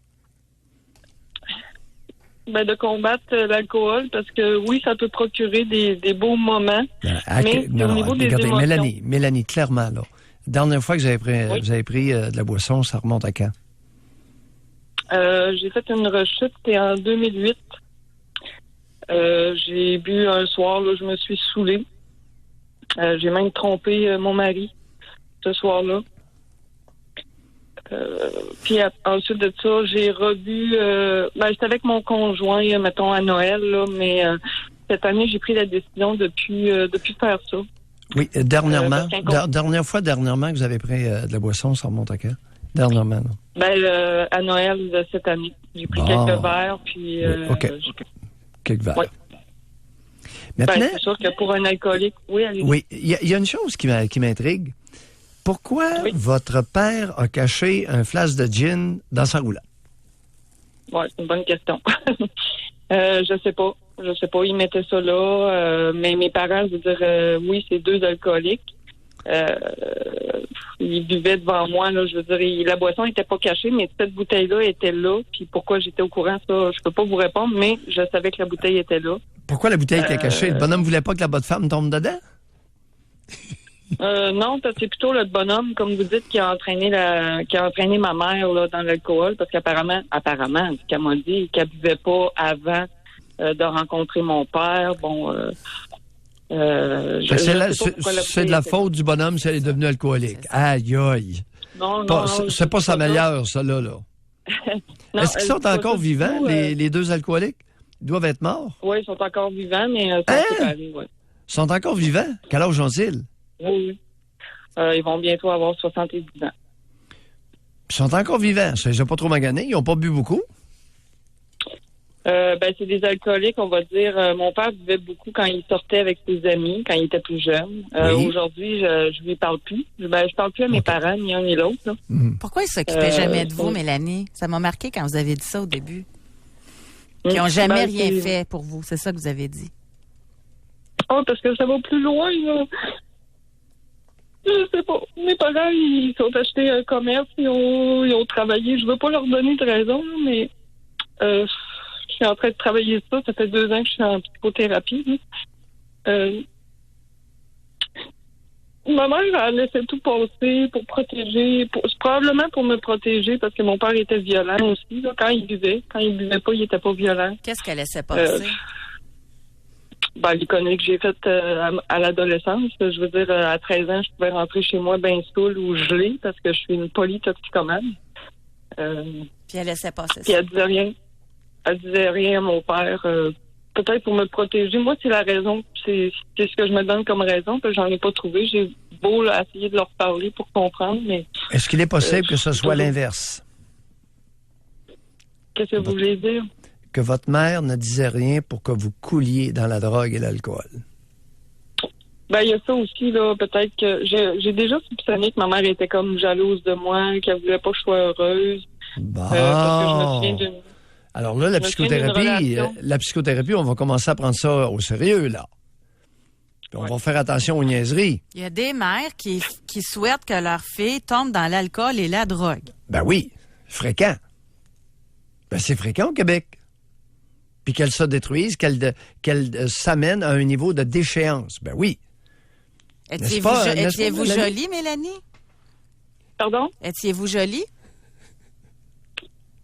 [SPEAKER 6] Ben, de combattre l'alcool, parce que oui, ça peut procurer des beaux moments. Mais au niveau des
[SPEAKER 4] regardez,
[SPEAKER 6] émotions.
[SPEAKER 4] Mélanie, clairement, là. Dernière fois que vous avez pris de la boisson, ça remonte à quand?
[SPEAKER 6] J'ai fait une rechute, c'était en 2008. J'ai bu un soir, là, je me suis saoulée. J'ai même trompé mon mari ce soir-là. Puis ensuite de ça, j'ai rebu... j'étais avec mon conjoint, mettons, à Noël, là, mais cette année, j'ai pris la décision depuis faire ça.
[SPEAKER 4] Oui, dernièrement,
[SPEAKER 6] parce
[SPEAKER 4] dernièrement que vous avez pris de la boisson, ça remonte à quand? Dernièrement, non?
[SPEAKER 6] À Noël de cette année. J'ai pris
[SPEAKER 4] Bon.
[SPEAKER 6] quelques verres, puis...
[SPEAKER 4] Oui, OK. Quelques verres.
[SPEAKER 6] Ouais.
[SPEAKER 4] Maintenant,
[SPEAKER 6] c'est sûr que pour un alcoolique, oui, allez.
[SPEAKER 4] oui, il y a une chose qui m'intrigue. Pourquoi votre père a caché un flasque de gin dans sa roulotte?
[SPEAKER 6] Ouais, c'est une bonne question. Je sais pas. Ils mettaient ça là. Mais mes parents, je veux dire, oui, c'est deux alcooliques. Ils buvaient devant moi, là. Je veux dire, la boisson n'était pas cachée, mais cette bouteille-là était là. Puis pourquoi j'étais au courant, ça, je peux pas vous répondre, mais je savais que la bouteille était là.
[SPEAKER 4] Pourquoi la bouteille était cachée? Le bonhomme voulait pas que la bonne femme tombe dedans?
[SPEAKER 6] Non, parce que c'est plutôt le bonhomme, comme vous dites, qui a entraîné ma mère là, dans l'alcool, parce qu'apparemment, ce qu'elle m'a dit, qu'elle buvait pas avant de rencontrer mon père. Bon,
[SPEAKER 4] c'est de la faute du bonhomme si elle est devenue alcoolique. Aïe, aïe.
[SPEAKER 6] Non,
[SPEAKER 4] c'est pas sa meilleure, ça, là.
[SPEAKER 6] Non,
[SPEAKER 4] Est-ce qu'ils sont encore vivants, les deux alcooliques? Ils doivent être morts.
[SPEAKER 6] Oui, ils sont encore vivants, mais ils sont séparés, oui.
[SPEAKER 4] Ils sont encore vivants? Quel âge ont-ils?
[SPEAKER 6] Oui. Ils vont bientôt avoir 70 ans.
[SPEAKER 4] Ils sont encore vivants. Ils sont pas trop maganés. Ils n'ont pas bu beaucoup.
[SPEAKER 6] C'est des alcooliques, on va dire. Mon père buvait beaucoup quand il sortait avec ses amis, quand il était plus jeune.
[SPEAKER 4] Oui.
[SPEAKER 6] Aujourd'hui, je lui parle plus. Je parle plus à mes parents, ni un ni l'autre. Là.
[SPEAKER 3] Pourquoi ils s'occupaient jamais de vous, Mélanie? Ça m'a marqué quand vous avez dit ça au début. Qu'ils n'ont jamais rien fait pour vous. C'est ça que vous avez dit.
[SPEAKER 6] Oh, parce que ça va plus loin, là. Je sais pas. Mes parents, ils sont achetés un commerce, ils ont travaillé. Je veux pas leur donner de raison, mais je suis en train de travailler ça. Ça fait 2 ans que je suis en psychothérapie. Ma mère a laissé tout passer pour protéger, probablement pour me protéger, parce que mon père était violent aussi, là, quand il buvait. Quand il buvait pas, il était pas violent.
[SPEAKER 3] Qu'est-ce qu'elle laissait passer?
[SPEAKER 6] Les conneries que j'ai faites à l'adolescence. Je veux dire, à 13 ans, je pouvais rentrer chez moi ben saoul ou gelée, parce que je suis une polytoxicomane.
[SPEAKER 3] Puis elle laissait passer
[SPEAKER 6] Puis
[SPEAKER 3] ça.
[SPEAKER 6] elle disait rien. Elle disait rien à mon père. Peut-être pour me protéger. Moi, c'est la raison. C'est ce que je me donne comme raison, que j'en ai pas trouvé. J'ai beau là, essayer de leur parler pour comprendre, mais...
[SPEAKER 4] Est-ce qu'il est possible que ce soit l'inverse?
[SPEAKER 6] Qu'est-ce que vous voulez dire?
[SPEAKER 4] Que votre mère ne disait rien pour que vous couliez dans la drogue et l'alcool?
[SPEAKER 6] Il y a ça aussi, là. Peut-être que j'ai déjà soupçonné que ma mère était comme jalouse de moi, qu'elle voulait pas que je sois heureuse.
[SPEAKER 4] Bon.
[SPEAKER 6] Parce que je me souviens d'une...
[SPEAKER 4] Alors là, la psychothérapie, on va commencer à prendre ça au sérieux, là. Puis on va faire attention aux niaiseries.
[SPEAKER 3] Il y a des mères qui souhaitent que leur fille tombe dans l'alcool et la drogue.
[SPEAKER 4] Ben oui, fréquent. Ben c'est fréquent au Québec. Puis qu'elle se détruise, qu'elle s'amène à un niveau de déchéance. Ben oui.
[SPEAKER 3] Étiez-vous jolie, Mélanie?
[SPEAKER 6] Pardon?
[SPEAKER 3] Étiez-vous jolie?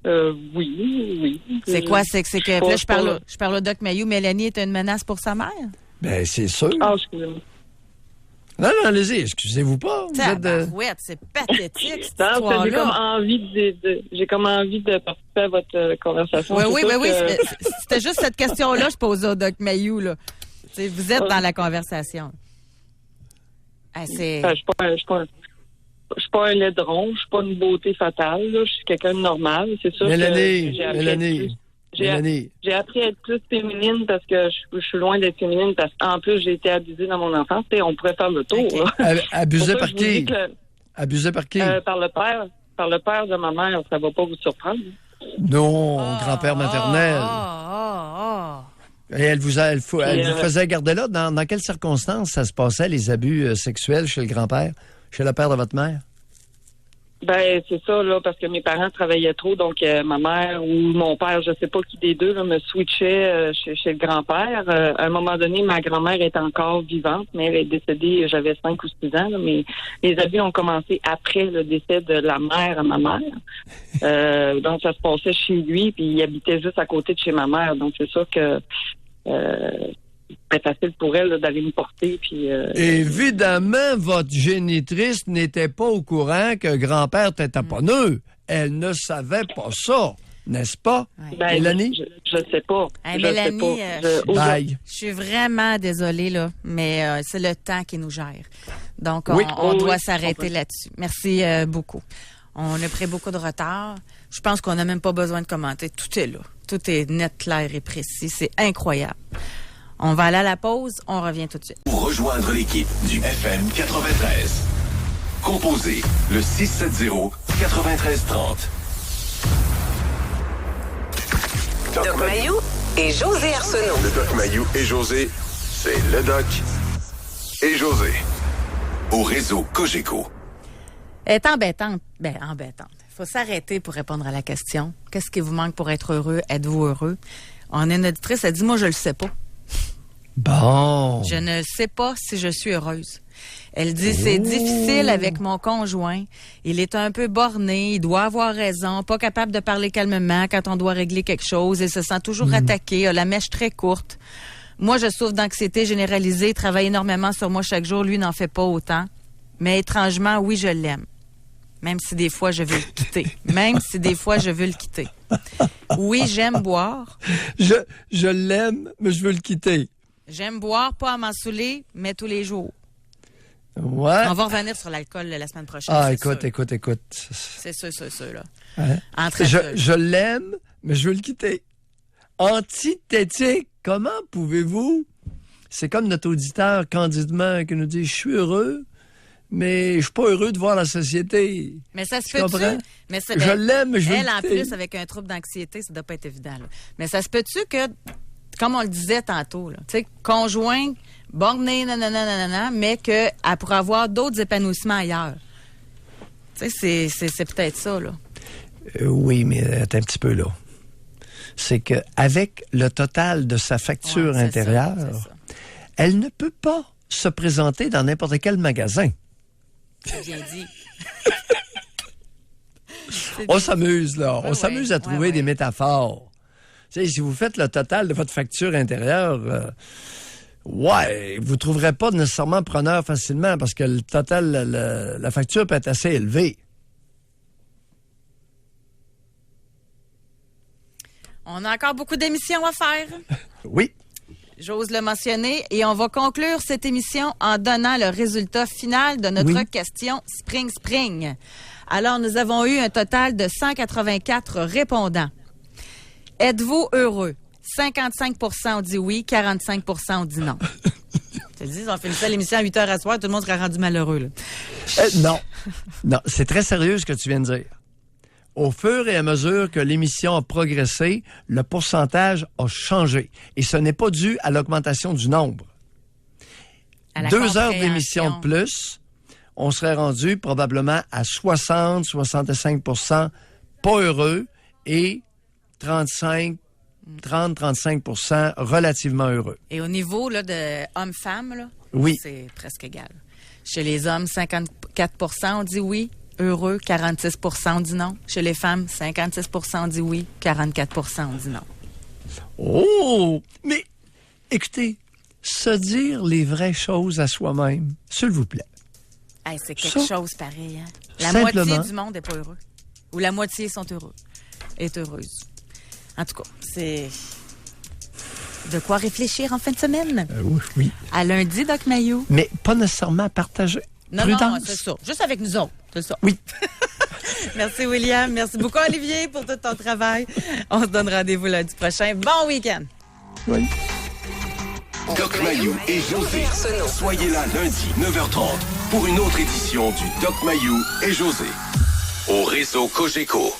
[SPEAKER 6] Oui.
[SPEAKER 3] C'est quoi? C'est que là, je parle au Doc Mayou. Mélanie est une menace pour sa mère?
[SPEAKER 4] Ben, c'est sûr.
[SPEAKER 6] Ah, excusez-moi.
[SPEAKER 4] Non, allez-y, excusez-vous pas.
[SPEAKER 3] C'est pathétique, cette
[SPEAKER 6] Non,
[SPEAKER 3] histoire-là.
[SPEAKER 6] j'ai comme envie de participer à votre conversation.
[SPEAKER 3] Oui. C'était juste cette question-là que je posais au Doc Mayou, là. T'sais, vous êtes dans la conversation.
[SPEAKER 6] Je suis pas un laidron, je suis pas une beauté fatale, là. Je suis quelqu'un de normal, c'est sûr.
[SPEAKER 4] Mélanie.
[SPEAKER 6] J'ai appris à être plus féminine parce que je suis loin d'être féminine, parce qu'en plus, j'ai été abusée dans mon enfance. On pourrait faire le tour.
[SPEAKER 4] Okay. Abusée par qui? Abusée par qui?
[SPEAKER 6] Par le père de ma mère, ça va pas vous surprendre.
[SPEAKER 4] Non, grand-père maternel. Et elle vous faisait garder là. Dans quelles circonstances ça se passait, les abus sexuels chez le grand-père, chez le père de votre mère?
[SPEAKER 6] C'est ça, là, parce que mes parents travaillaient trop, donc ma mère ou mon père, je sais pas qui des deux, là, me switchait chez le grand-père. À un moment donné, ma grand-mère est encore vivante, mais elle est décédée, j'avais 5 ou 6 ans, là, mais les abus ont commencé après le décès de la mère à ma mère. Donc, ça se passait chez lui, puis il habitait juste à côté de chez ma mère. Donc, c'est sûr que c'était facile pour elle là, d'aller me porter. Puis,
[SPEAKER 4] évidemment, votre génitrice n'était pas au courant que grand-père était taponeux. Elle ne savait pas ça, n'est-ce pas, Mélanie?
[SPEAKER 6] Je ne sais pas.
[SPEAKER 3] Mélanie,
[SPEAKER 4] je
[SPEAKER 3] suis vraiment désolée, là, mais c'est le temps qui nous gère. Donc, on doit s'arrêter là-dessus. Merci beaucoup. On a pris beaucoup de retard. Je pense qu'on n'a même pas besoin de commenter. Tout est là. Tout est net, clair et précis. C'est incroyable. On va aller à la pause. On revient tout de suite.
[SPEAKER 1] Pour rejoindre l'équipe du FM 93, composez le 670-9330.
[SPEAKER 2] Doc Mayou et José Arsenault.
[SPEAKER 1] Le Doc Mayou et José, c'est le Doc et José. Au réseau Cogeco.
[SPEAKER 3] Elle est embêtante. Embêtante. Il faut s'arrêter pour répondre à la question. Qu'est-ce qui vous manque pour être heureux? Êtes-vous heureux? On a une auditrice, elle dit, moi, je le sais pas.
[SPEAKER 4] Bon.
[SPEAKER 3] Je ne sais pas si je suis heureuse. Elle dit, c'est difficile avec mon conjoint. Il est un peu borné, il doit avoir raison, pas capable de parler calmement quand on doit régler quelque chose. Il se sent toujours attaqué, a la mèche très courte. Moi, je souffre d'anxiété généralisée, travaille énormément sur moi chaque jour. Lui n'en fait pas autant. Mais étrangement, oui, je l'aime. Même si des fois, je veux le quitter. Oui, j'aime boire.
[SPEAKER 4] Je l'aime, mais je veux le quitter.
[SPEAKER 3] J'aime boire, pas à m'en saouler, mais tous les jours.
[SPEAKER 4] Ouais.
[SPEAKER 3] On va revenir sur l'alcool la semaine prochaine.
[SPEAKER 4] Écoute.
[SPEAKER 3] C'est sûr, là.
[SPEAKER 4] Hein? Je l'aime, mais je veux le quitter. Antithétique, comment pouvez-vous? C'est comme notre auditeur candidement qui nous dit « Je suis heureux, mais je suis pas heureux de voir la société. »
[SPEAKER 3] Mais ça se peut-tu? Mais
[SPEAKER 4] je l'aime, mais je veux
[SPEAKER 3] elle,
[SPEAKER 4] le quitter.
[SPEAKER 3] en plus, avec un trouble d'anxiété, ça doit pas être évident. Là. Mais ça se peut-tu que, comme on le disait tantôt, tu sais, conjoint, borné, nanana, mais qu'elle pourrait avoir d'autres épanouissements ailleurs. Tu sais, c'est peut-être ça, là.
[SPEAKER 4] Oui, mais attends un petit peu, là. C'est qu'avec le total de sa facture intérieure, elle ne peut pas se présenter dans n'importe quel magasin.
[SPEAKER 3] C'est bien dit.
[SPEAKER 4] On s'amuse, là.
[SPEAKER 3] Ouais,
[SPEAKER 4] On s'amuse à trouver des métaphores. Tu sais, si vous faites le total de votre facture intérieure, vous ne trouverez pas nécessairement preneur facilement parce que le total, la facture peut être assez élevée.
[SPEAKER 3] On a encore beaucoup d'émissions à faire.
[SPEAKER 4] Oui.
[SPEAKER 3] J'ose le mentionner. Et on va conclure cette émission en donnant le résultat final de notre question Spring. Alors, nous avons eu un total de 184 répondants. Êtes-vous heureux? 55 ont dit oui, 45 ont dit non. Je te dis, on finissait l'émission à 8 h à soir, tout le monde serait rendu malheureux. Là.
[SPEAKER 4] Non. Non, c'est très sérieux ce que tu viens de dire. Au fur et à mesure que l'émission a progressé, le pourcentage a changé. Et ce n'est pas dû à l'augmentation du nombre. 2 heures d'émission de plus, on serait rendu probablement à 60-65% pas heureux et 30-35% relativement heureux.
[SPEAKER 3] Et au niveau là, de hommes-femmes, là,
[SPEAKER 4] oui,
[SPEAKER 3] c'est presque égal. Chez les hommes, 54% ont dit oui, heureux, 46% ont dit non. Chez les femmes, 56% ont dit oui, 44% ont dit non.
[SPEAKER 4] Oh! Mais écoutez, se dire les vraies choses à soi-même, s'il vous plaît.
[SPEAKER 3] Hey, c'est quelque chose pareil. Hein? La
[SPEAKER 4] Simplement,
[SPEAKER 3] moitié du monde n'est pas heureux. Ou la moitié sont heureux. Est heureuse. En tout cas, c'est de quoi réfléchir en fin de semaine.
[SPEAKER 4] Oui.
[SPEAKER 3] À lundi, Doc Mayou.
[SPEAKER 4] Mais pas nécessairement partager.
[SPEAKER 3] Non,
[SPEAKER 4] Prudence.
[SPEAKER 3] non, c'est ça. Juste avec nous autres. C'est ça.
[SPEAKER 4] Oui.
[SPEAKER 3] Merci, William. Merci beaucoup, Olivier, pour tout ton travail. On se donne rendez-vous lundi prochain. Bon week-end.
[SPEAKER 4] Oui.
[SPEAKER 1] Doc Mayou et José. Soyez là lundi, 9h30, pour une autre édition du Doc Mayou et José. Au réseau Cogeco.